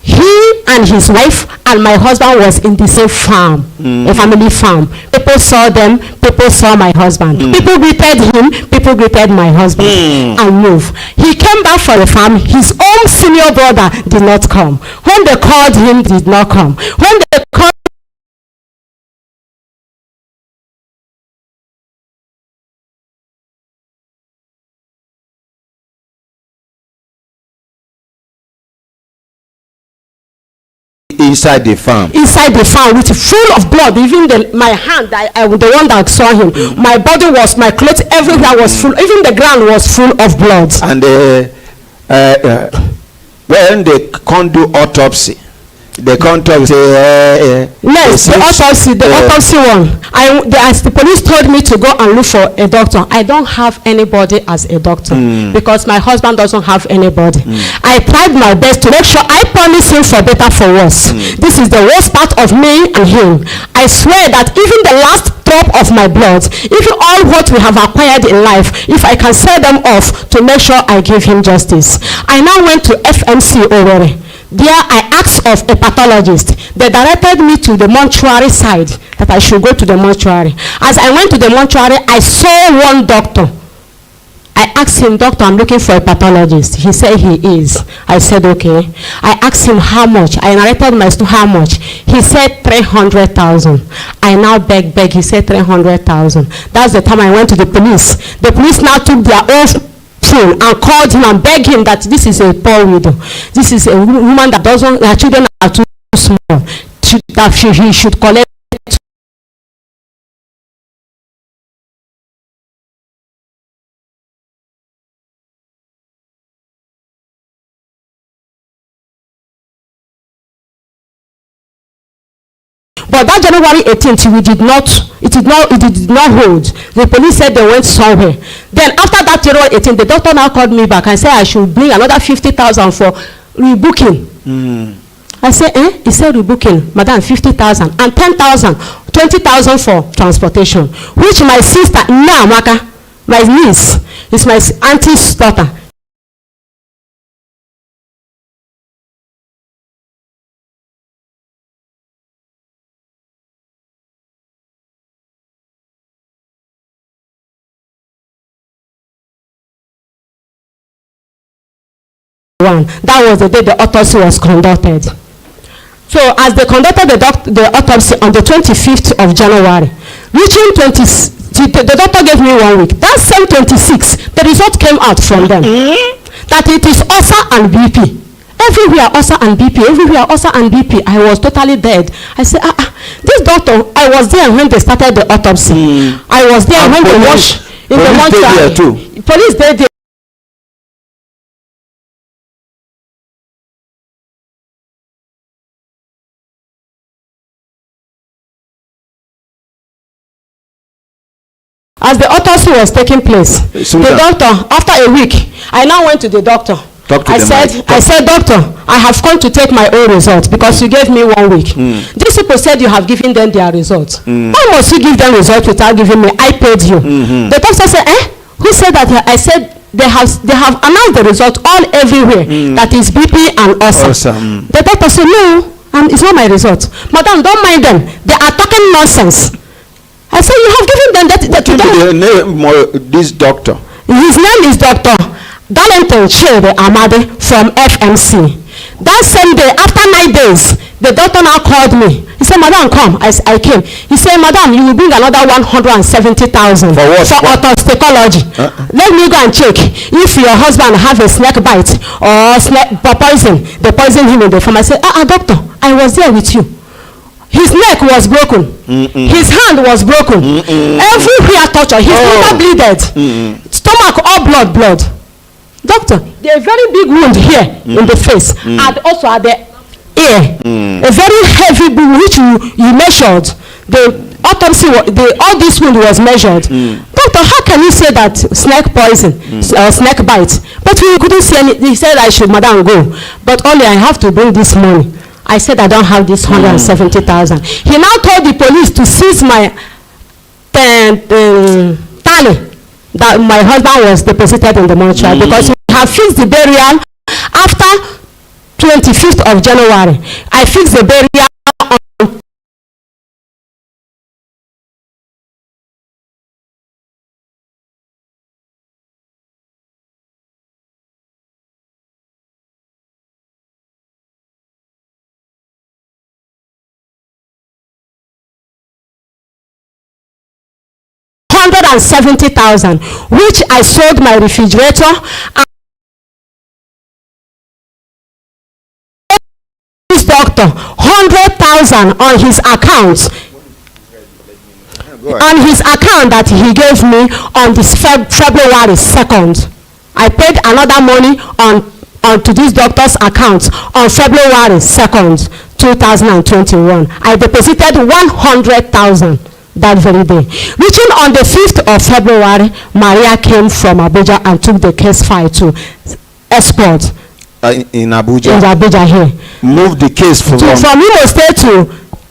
he and his wife and my husband was in the same farm, a family farm. People saw them, people saw my husband. People greeted him, people greeted my husband and moved. He came back for the farm. His own senior brother did not come. When they called him, did not come. When they called inside the farm. Inside the farm with full of blood. Even my hand, the one that saw him, my body was, my clothes, everywhere was full. Even the ground was full of blood. And when they can't do autopsy, they can't talk, say, yes, the autopsy one. As the police told me to go and look for a doctor, I don't have anybody as a doctor because my husband doesn't have anybody. I tried my best to make sure I promise him for better, for worse. This is the worst part of me and him. I swear that even the last drop of my blood, even all what we have acquired in life, if I can sell them off to make sure I give him justice. I now went to FMC Owerri. There I asked of a pathologist. They directed me to the mortuary side, that I should go to the mortuary. As I went to the mortuary, I saw one doctor. I asked him, doctor, I'm looking for a pathologist. He said he is. I said, okay. I asked him how much. I narrated my story, how much. He said 300,000. I now beg. He said 300,000. That's the time I went to the police. The police now took their own phone and called him and begged him that this is a poor widow. This is a woman that doesn't, her children are too small, that he should collect. But that January 18th, it did not hold. The police said they went somewhere. Then after that January 18th, the doctor now called me back and said I should bring another 50,000 for rebooking. I said, He said rebooking, madam, 50,000 and 10,000, 20,000 for transportation. Which my sister, Namaka, my niece, is my auntie's daughter. That was the day the autopsy was conducted. So as they conducted the autopsy on the 25th of January, reaching the doctor gave me 1 week. That same 26, the result came out from them that it is ulcer and BP. Everywhere ulcer and BP, everywhere ulcer and BP. I was totally dead. I said, this doctor, I was there when they started the autopsy. I was there when they washed in the mortuary. Police did there. As the autopsy was taking place, the doctor, after a week, I now went to the doctor. I said, doctor, I have come to take my own results because you gave me 1 week. These people said you have given them their results. Why must you give them results without giving me? I paid you. The doctor said, who said that? I said, they have announced the result all everywhere. That is BP and ulcer. The doctor said, no, it's not my result. Madam, don't mind them. They are talking nonsense. I said, you have given them that. The name of this doctor? His name is Dr. Darlington Chede Amade from FMC. That same day, after 9 days, the doctor now called me. He said, madam, come. I came. He said, madam, you will bring another 170,000 for what? For autopsy. Let me go and check if your husband have a snake bite or snake poison. They poison him in the farm. I said, doctor, I was there with you. His neck was broken. His hand was broken. Everywhere torture. His liver bleeded. Stomach all blood. Doctor, there's a very big wound here in the face and also at the ear. A very heavy wound which you measured. The autopsy, all this wound was measured. Doctor, how can you say that snake poison or snake bite? But we couldn't see any. He said I should, madam, go. But only I have to bring this money. I said I don't have this 170,000. He now told the police to seize my tally that my husband was deposited in the mortuary because we have fixed the burial after 25th of January. I fixed the burial on $170,000, which I sold my refrigerator and this doctor doctor 100,000 on his account. On his account that he gave me on this February 2nd. I paid another money onto this doctor's account on February 2nd, 2021. I deposited 100,000 that very day. Reaching on the 5th of February, Maria came from Abuja and took the case file to escort. In Abuja? In Abuja here. Move the case from Imo State to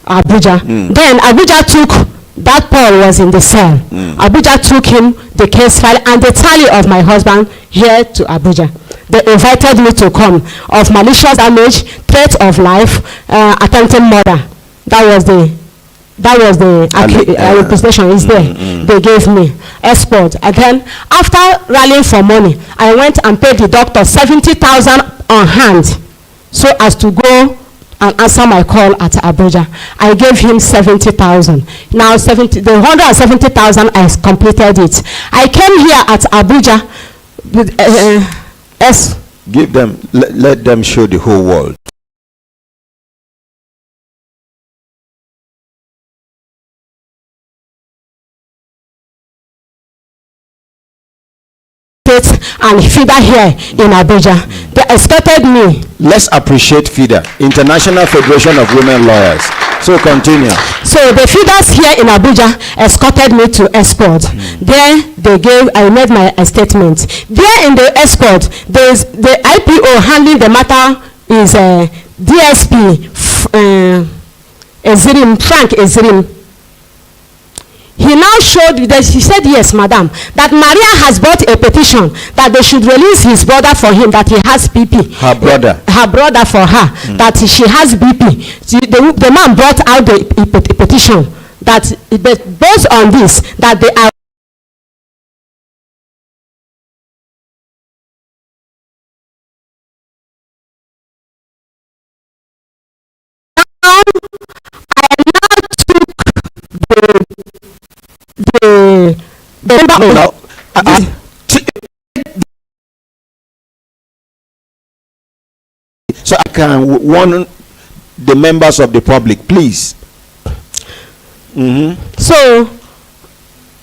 Abuja. Then Abuja took, that Paul was in the cell. Abuja took him the case file and the tally of my husband here to Abuja. They invited me to come of malicious damage, threat of life, attempted murder. That was the representation is there. They gave me export. And then after rallying for money, I went and paid the doctor 70,000 on hand so as to go and answer my call at Abuja. I gave him 70,000. Now the 170,000 I completed it. I came here at Abuja with give them, let them show the whole world. And FIDA here in Abuja. They expected me. Let's appreciate FIDA, International Federation of Women Lawyers. So continue. So the FIDAs here in Abuja escorted me to export. There I made my statement. There in the export, there's the IPO handling the matter is DSP Frank Ezirim. He now showed that he said, yes, madam, that Maria has brought a petition that they should release his brother for him, that he has BP. Her brother for her, that she has BP. The man brought out the petition that based on this, that they are so I can warn the members of the public, please. So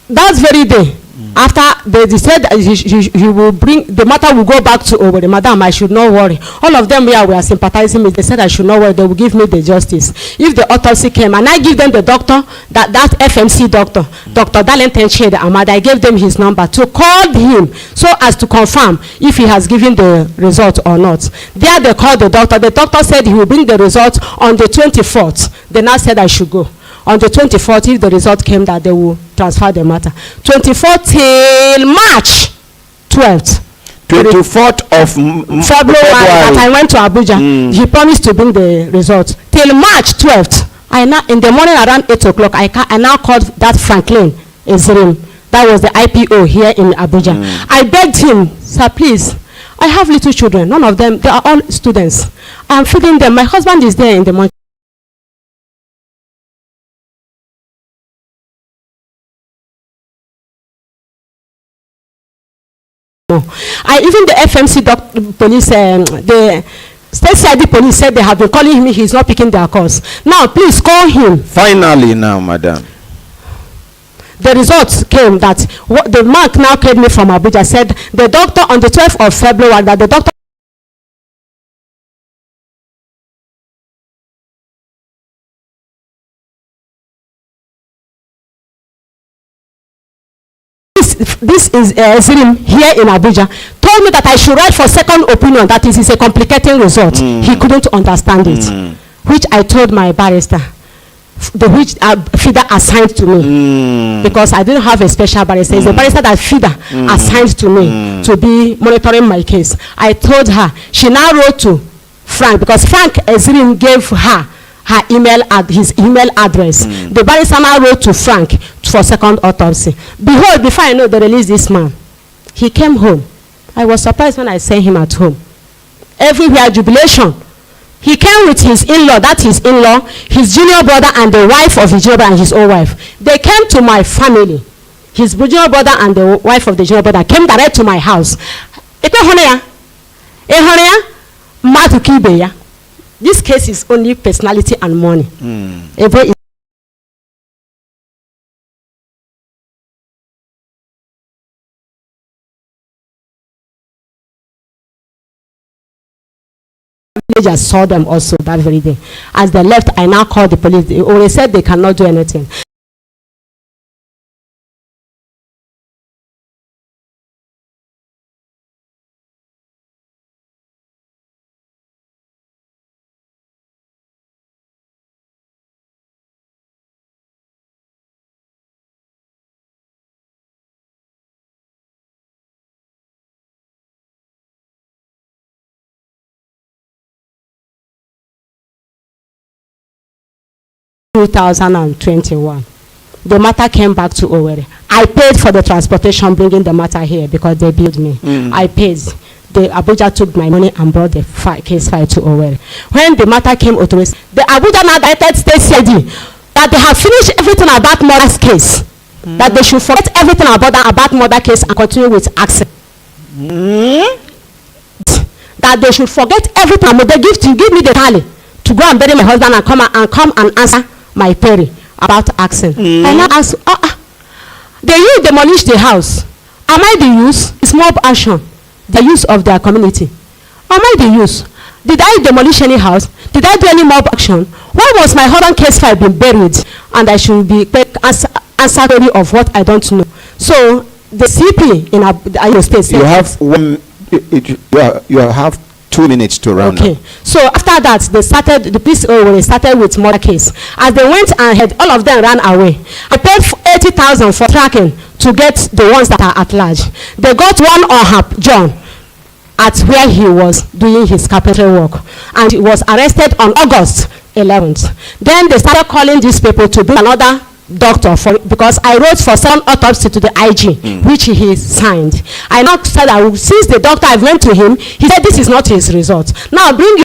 that's very day after they said that he will bring the matter will go back to Owerri. Madam, I should not worry. All of them here were sympathizing me. They said I should not worry. They will give me the justice. If the autopsy came and I give them the doctor, that FMC doctor, Dr. Darlington Shade Ahmad, I gave them his number to call him so as to confirm if he has given the result or not. There they called the doctor. The doctor said he will bring the result on the 24th. They now said I should go. On the 24th, if the result came that they will transfer the matter. 24th till March 12th. 24th of February that I went to Abuja. He promised to bring the result. Till March 12th. In the morning around 8 o'clock, I now called that Franklin Ezirim. That was the IPO here in Abuja. I begged him, sir, please, I have little children. None of them, they are all students. I am feeding them. My husband is there in the morning. Even the FMC police, the state CID police said they have been calling him. He's not picking their calls. Now, please call him. Finally, now, madam. The results came that the mark now called me from Abuja said the doctor on the 12th of February that the doctor. This is Zirim here in Abuja told me that I should write for second opinion, that is a complicating result. He couldn't understand it, which I told my barrister, which FIDA assigned to me, because I didn't have a special barrister. It's a barrister that FIDA assigned to me to be monitoring my case. I told her. She now wrote to Frank, because Frank Zirim gave her his email address. The barrister now wrote to Frank for second autopsy. Behold, before I know, they released this man. He came home. I was surprised when I saw him at home. Everywhere jubilation. He came with his in-law, that's his in-law, his junior brother and the wife of his junior brother and his own wife. They came to my family. His junior brother and the wife of the junior brother came direct to my house. This case is only personality and money. Even villagers saw them also that very day. As they left, I now called the police. They already said they cannot do anything. In 2021, the matter came back to Owerri. I paid for the transportation bringing the matter here because they billed me. I paid. The Abuja took my money and brought the case file to Owerri. When the matter came to us, the Abuja now directed State CD that they have finished everything about mother's case. That they should forget everything about mother case and continue with action. That they should forget everything. They give me the tally to go and bury my husband and come and answer my query about accent. And I ask, they use demolish the house. Am I the use? It's mob action. The use of their community. Am I the use? Did I demolish any house? Did I do any mob action? Why was my husband case file been buried? And I should be answer of what I don't know. So the CP in Iowa State. You have you have 2 minutes to round up. So after that, the police started with murder case. As they went ahead, all of them ran away. I paid 80,000 for tracking to get the ones that are at large. They got one on John at where he was doing his carpentry work, and he was arrested on August 11th. Then they started calling these people to bring another doctor because I wrote for some autopsy to the IG, which he signed. I now said since the doctor, I went to him, he said this is not his result. Now bring your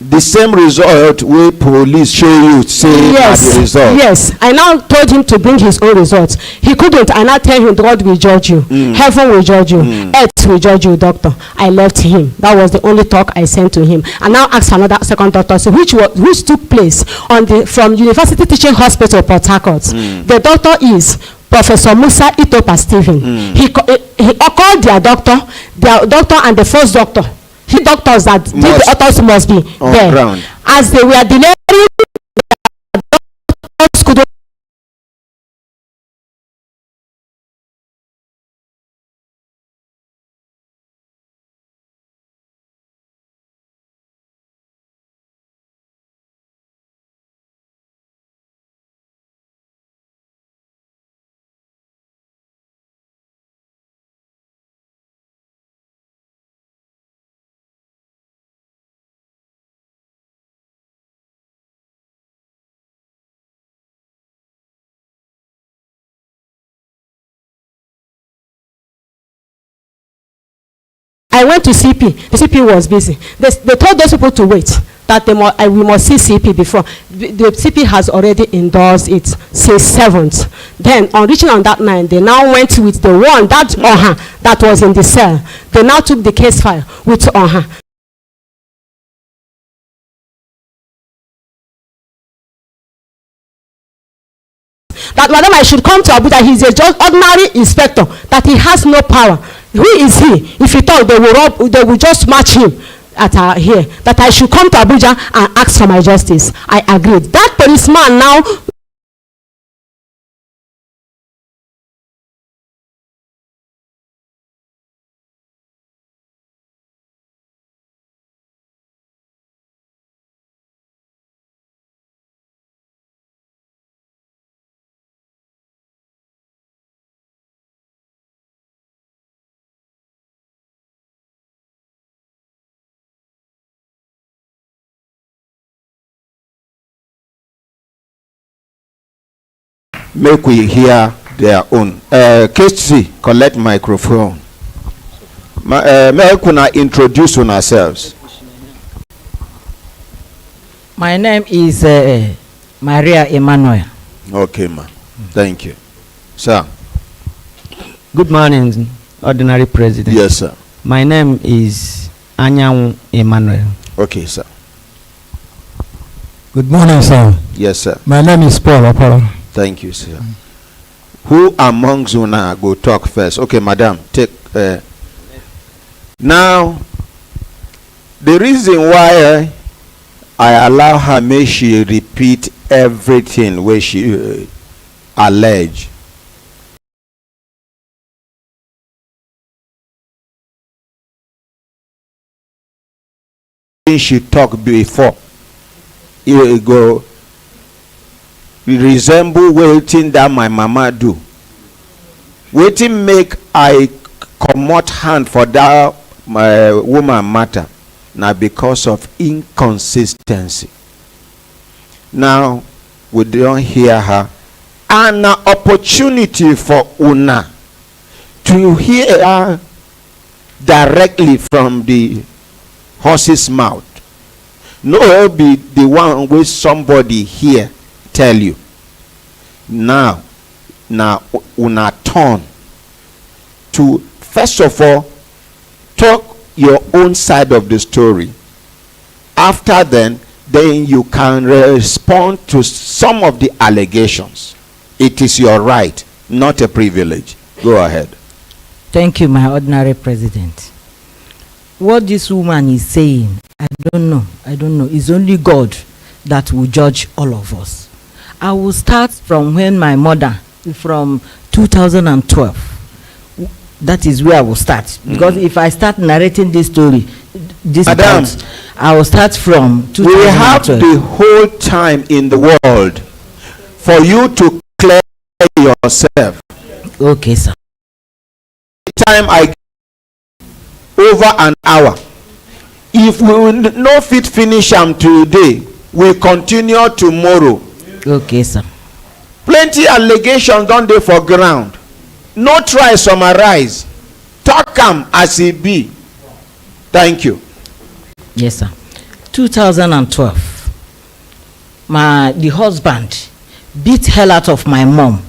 the same result wey police show you say na the result. Yes, I now told him to bring his own results. He couldn't. I now tell him God will judge you, heaven will judge you, earth will judge you, doctor. I left him. That was the only talk I sent to him. And now asked for another second doctor, so which took place from University Teaching Hospital, Port Harcourt. The doctor is Professor Musa Itopa Stephen. He called their doctor and the first doctor. Doctors that did the autopsy must be there. Ground. As they were delivering, I went to CP. The CP was busy. They told those people to wait, that we must see CP before. The CP has already endorsed it since 7th. Then, on reaching on that 9th, they now went with the one that was in the cell. They now took the case file with that madam, I should come to Abuja. He's a just ordinary inspector, that he has no power. Who is he? If he thought they will just match him at here. That I should come to Abuja and ask for my justice. I agreed. That policeman now make we hear their own. KC, collect microphone. May I introduce ourselves? My name is Maria Emmanuel. Okay, ma. Thank you. Sir. Good morning, Ordinary President. Yes, sir. My name is Anyanwu Emmanuel. Okay, sir. Good morning, sir. Yes, sir. My name is Paul Apollo. Thank you, sir. Who amongst you now go talk first? Okay, madam, take. Now, the reason why I allow her, may she repeat everything where she allege. She talked before. It go resemble waiting that my mama do. Waiting make I comot hand for that my woman matter. Now because of inconsistency. Now we don't hear her. An opportunity for una to hear her directly from the horse's mouth. No be the one with somebody here tell you. Now una turn to first of all talk your own side of the story. After then you can respond to some of the allegations. It is your right, not a privilege. Go ahead. Thank you, my Ordinary President. What this woman is saying, I don't know. It's only God that will judge all of us. I will start from when my mother, from 2012. That is where I will start. Because if I start narrating this story, Madam, I will start from 2012. We have the whole time in the world for you to clear yourself. Okay, sir. Time I over an hour. If we will not fit finish them today, we continue tomorrow. Okay, sir. Plenty allegations don't dey for ground. No try summarize. Talk am as e be. Thank you. Yes, sir. 2012. The husband beat hell out of my mom.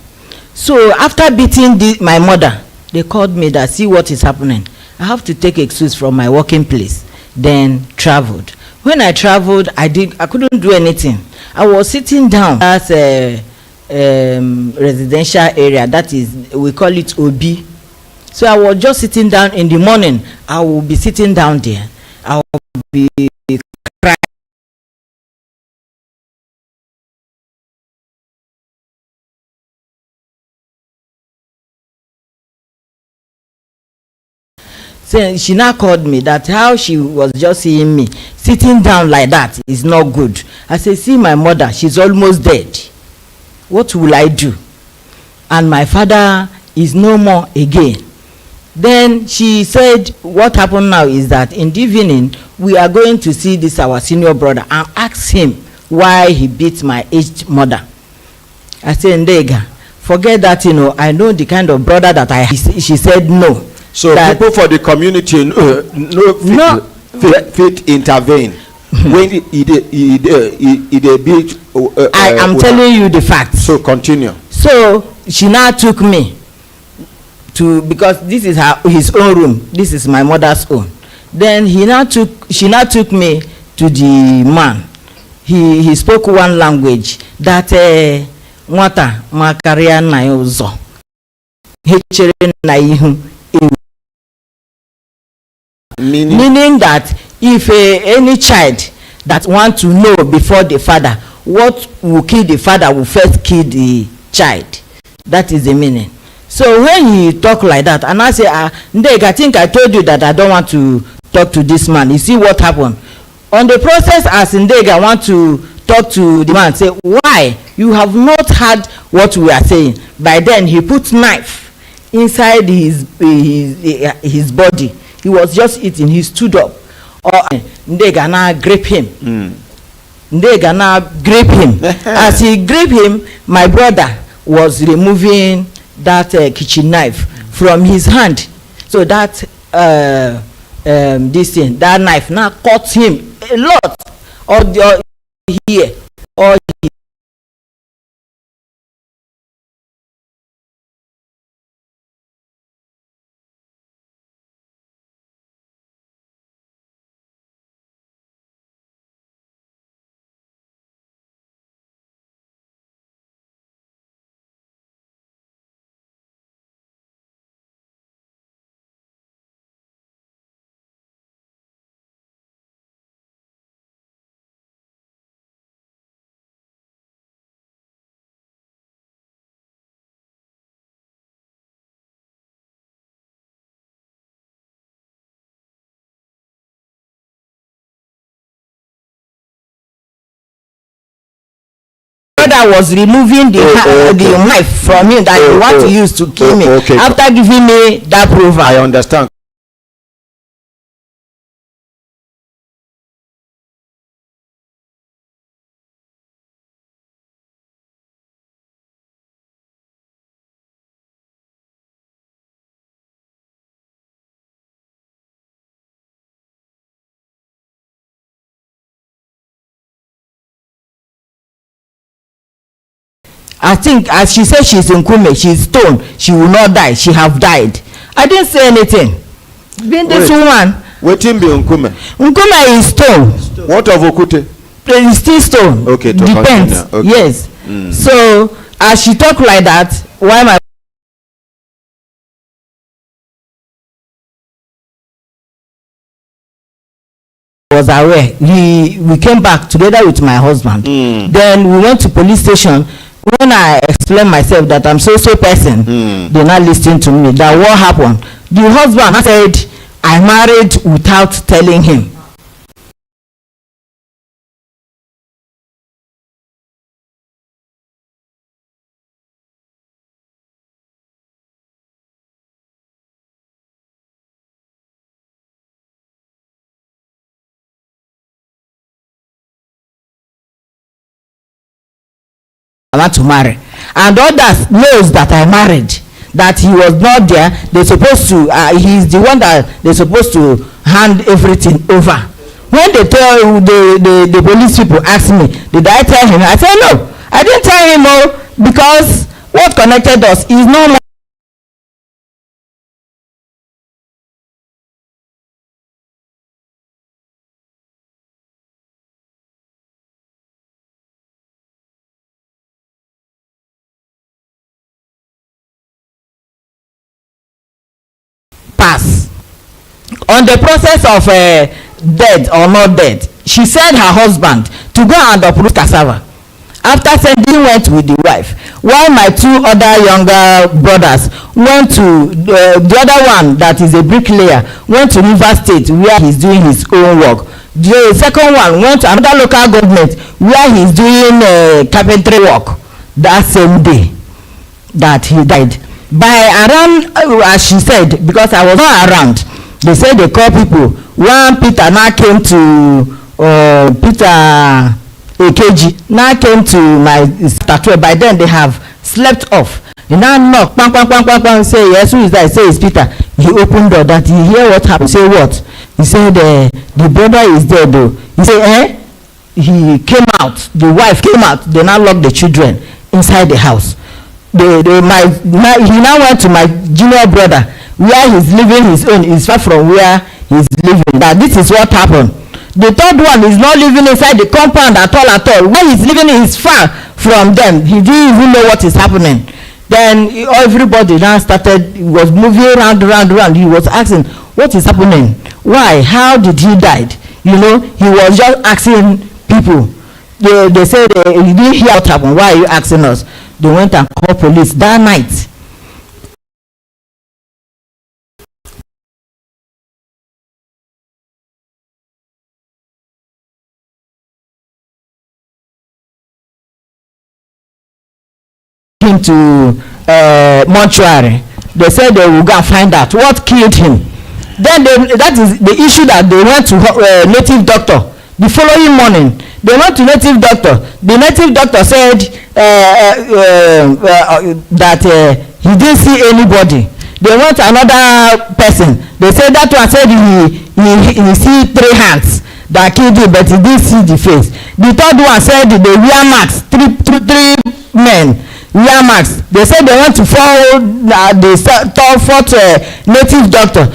So after beating my mother, they called me that see what is happening. I have to take excuse from my working place. Then traveled. When I traveled, I couldn't do anything. I was sitting down at a residential area, that is, we call it Obi. So I was just sitting down in the morning. I will be sitting down there. I will be crying. So she now called me that how she was just seeing me sitting down like that is not good. I said, see my mother, she's almost dead. What will I do? And my father is no more again. Then she said, what happened now is that in the evening, we are going to see this our senior brother and ask him why he beat my aged mother. I said, Ndega, forget that, I know the kind of brother that I have. She said no. So people for the community fit intervene when it beat. I am telling you the facts. So continue. So she now took me to, because this is his own room. This is my mother's own. Then she now took me to the man. He spoke one language that nwata makaria na uzo. Hechere na ihu. Meaning that if any child that want to know before the father what will kill the father will first kill the child. That is the meaning. So when he talk like that, and I say, Ndeg, I think I told you that I don't want to talk to this man. You see what happened? On the process, as Ndeg, I want to talk to the man, say, why? You have not heard what we are saying. By then, he put knife inside his body. He was just eating. He stood up. Ndega now grip him. Ndega now grip him. As he grip him, my brother was removing that kitchen knife from his hand. So that that knife now cut him a lot. Or here, or brother was removing the knife from him that he want to use to kill me. After giving me that proof. I understand. I think as she said she's in Nkume, she's stoned, she will not die, she have died. I didn't say anything. Being this woman. Waiting be Nkume. Nkume is stone. What of Okute? It's still stone. Okay, depends. Okay. Yes. So as she talk like that, why my was aware, we came back together with my husband. Then we went to police station. When I explained myself that I'm so person, they not listening to me. That what happened? The husband said I married without telling him. I want to marry, and others knows that I married, that he was not there. They supposed to he's the one that they supposed to hand everything over. When they tell the police people ask me, did I tell him? I said no, I didn't tell him. Because what connected us is no pass on the process of dead or not dead. She sent her husband to go and uproot cassava. After sending, went with the wife, while my two other younger brothers went to the other one that is a bricklayer went to River State where he's doing his own work. The second one went to another local government where he's doing carpentry work. That same day that he died. By around, as she said, because I was not around, they said they call people. One Peter now came to Peter AKG now came to my statue. By then they have slept off. He now knock, bang, bang, bang, bang, bang, say yes, who is that? Say it's Peter. He opened door. That he hear what happened. Say what? He said the brother is dead though. He said he came out. The wife came out. They now locked the children inside the house. He now went to my junior brother where he's living his own. Is far from where he's living. That this is what happened. The third one is not living inside the compound at all. Where he's living is far from them. He didn't even know what is happening. Then everybody now was moving around. He was asking, what is happening? Why? How did he die? You know, he was just asking people. They said he didn't hear what happened. Why are you asking us? They went and called police that night. Him to mortuary. They said they will go and find out what killed him. Then that is the issue that they went to native doctor. The following morning, they went to native doctor. The native doctor said that he didn't see anybody. They went to another person. They said that one said he see 3 hands that killed him, but he didn't see the face. The third one said they wear masks. Three men wear masks. They said they went to follow the fourth native doctor.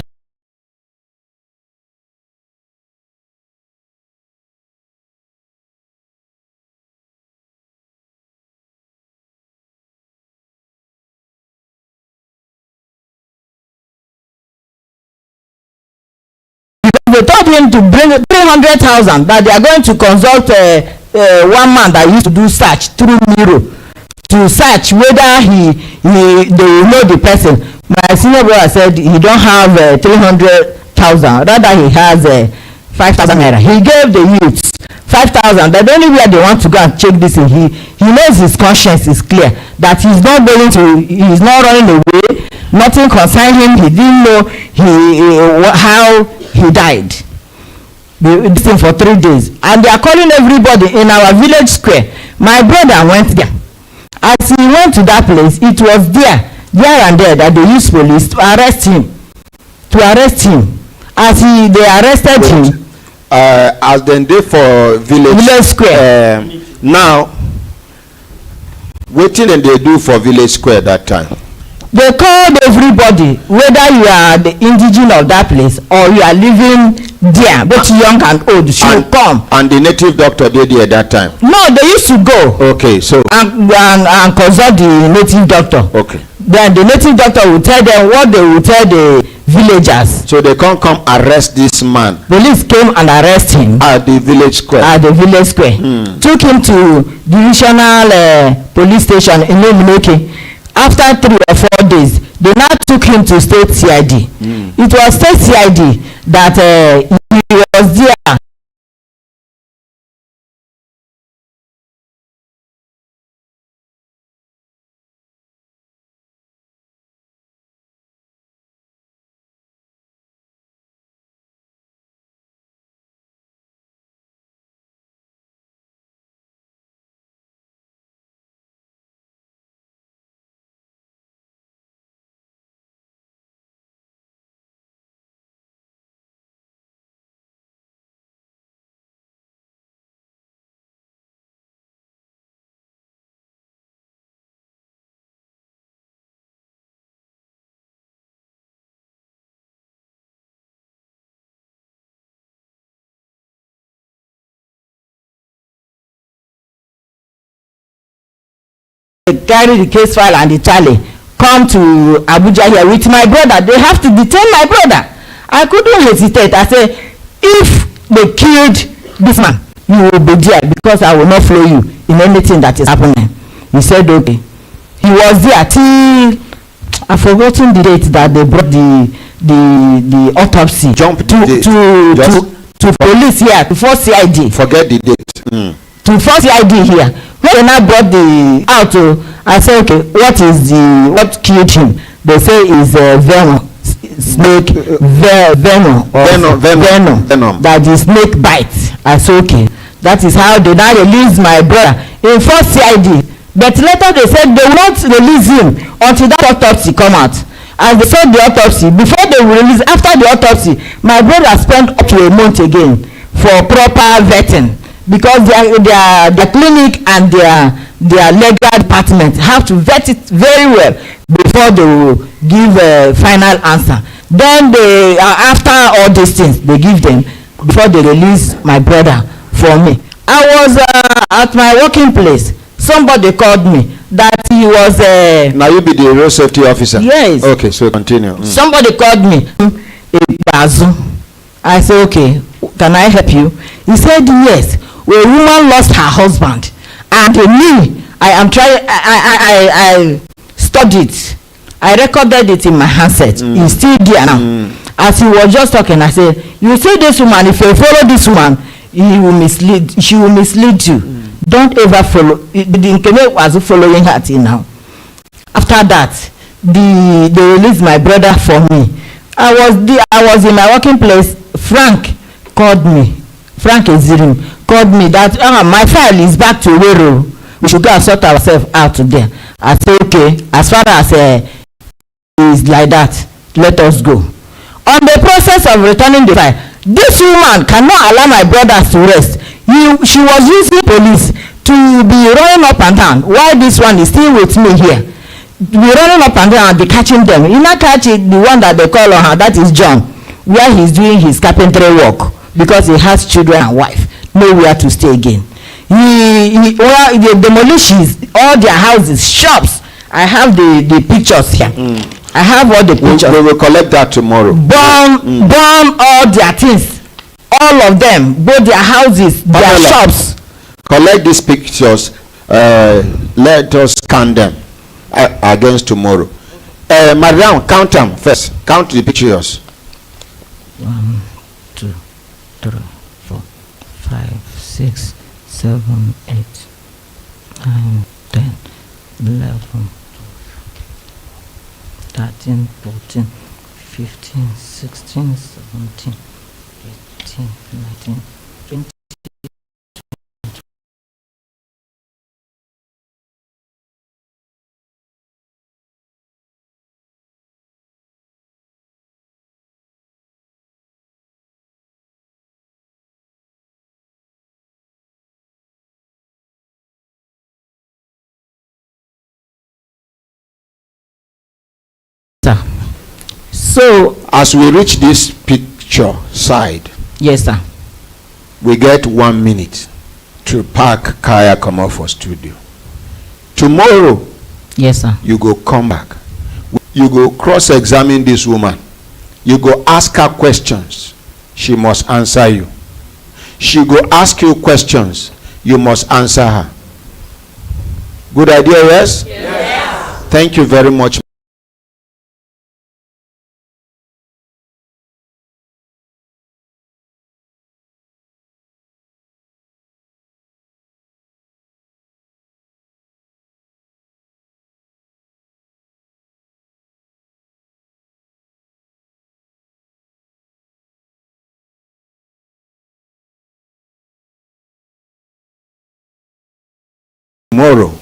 They told him to bring 300,000 that they are going to consult one man that used to do search through Miro to search whether they know the person. My senior brother said he don't have 300,000, rather he has 5,000 naira. He gave the youths 5,000 5,000. But anywhere they want to go and check this, he knows his conscience is clear that he's not going to, he's not running away. Nothing concerned him. He didn't know how he died. This thing for 3 days, and they are calling everybody in our village square. My brother went there. As he went to that place, it was there and there that they used police to arrest him. As they arrested him. As then they for village square. Now, what did they do for village square that time? They called everybody, whether you are the indigenous of that place or you are living there, both young and old, should come. And the native doctor did there that time? No, they used to go. Okay, so. And consult the native doctor. Okay. Then the native doctor will tell them what they will tell the villagers. So they can't come arrest this man. Police came and arrest him. At the village square. At the village square. Took him to divisional police station in Umuneke. After 3 or 4 days, they now took him to state CID. It was state CID that he was there. Carry the case file and the tally, come to Abuja here with my brother. They have to detain my brother. I couldn't hesitate. I said, if they killed this man, you will be there because I will not follow you in anything that is happening. He said, okay. He was there till I've forgotten the date that they brought the autopsy. To police here, to force CID. Forget the date. To force CID here. When they now brought the out, I said, okay, what killed him? They say is venom, snake venom. That the snake bites. I said, okay, that is how they now release my brother in first CID. But later they said they will not release him until that autopsy come out. As they saw the autopsy, before they will release, after the autopsy, my brother spent up to a month again for proper vetting. Because their clinic and their legal department have to vet it very well before they will give a final answer. Then they after all these things they give them before they release my brother for me. I was at my working place. Somebody called me that he was now you be the road safety officer? Yes. Okay, so continue. Somebody called me. I said, okay, can I help you? He said yes. A woman lost her husband, and me, I studied it. I recorded it in my handset. It's still there now. As he was just talking, I said, you see this woman, if you follow this woman, she will mislead you. Don't ever follow. The Nkeme was following her till now. After that, they released my brother for me. I was in my working place. Frank called me. Frank Ezirim called me that my file is back to Wero. We should go and sort ourselves out there. I said, okay, as far as is like that, let us go. On the process of returning the file, this woman cannot allow my brothers to rest. She was using police to be running up and down while this one is still with me here. Be running up and down and be catching them. You not catch it, the one that they call on her, that is John, where he's doing his carpentry work. Because he has children and wife, nowhere to stay again. He demolishes all their houses, shops. I have the pictures here. I have all the pictures. We will collect that tomorrow. Burn all their things, all of them, both their houses, their shops. Collect these pictures. Let us scan them against tomorrow. Madam, count them first. Count the pictures. 1, 2, 3, 4, 5, 6. 6, 7, 8, 9, 10, 11, 13, 14, 15, 16, 17, 18, 19, 20. So, as we reach this picture side, Yes, sir. we get 1 minute to park Kaya come out for studio. Tomorrow, Yes, sir. you go come back. You go cross-examine this woman. You go ask her questions. She must answer you. She go ask you questions. You must answer her. Good idea, yes? Yes. Thank you very much. Tomorrow,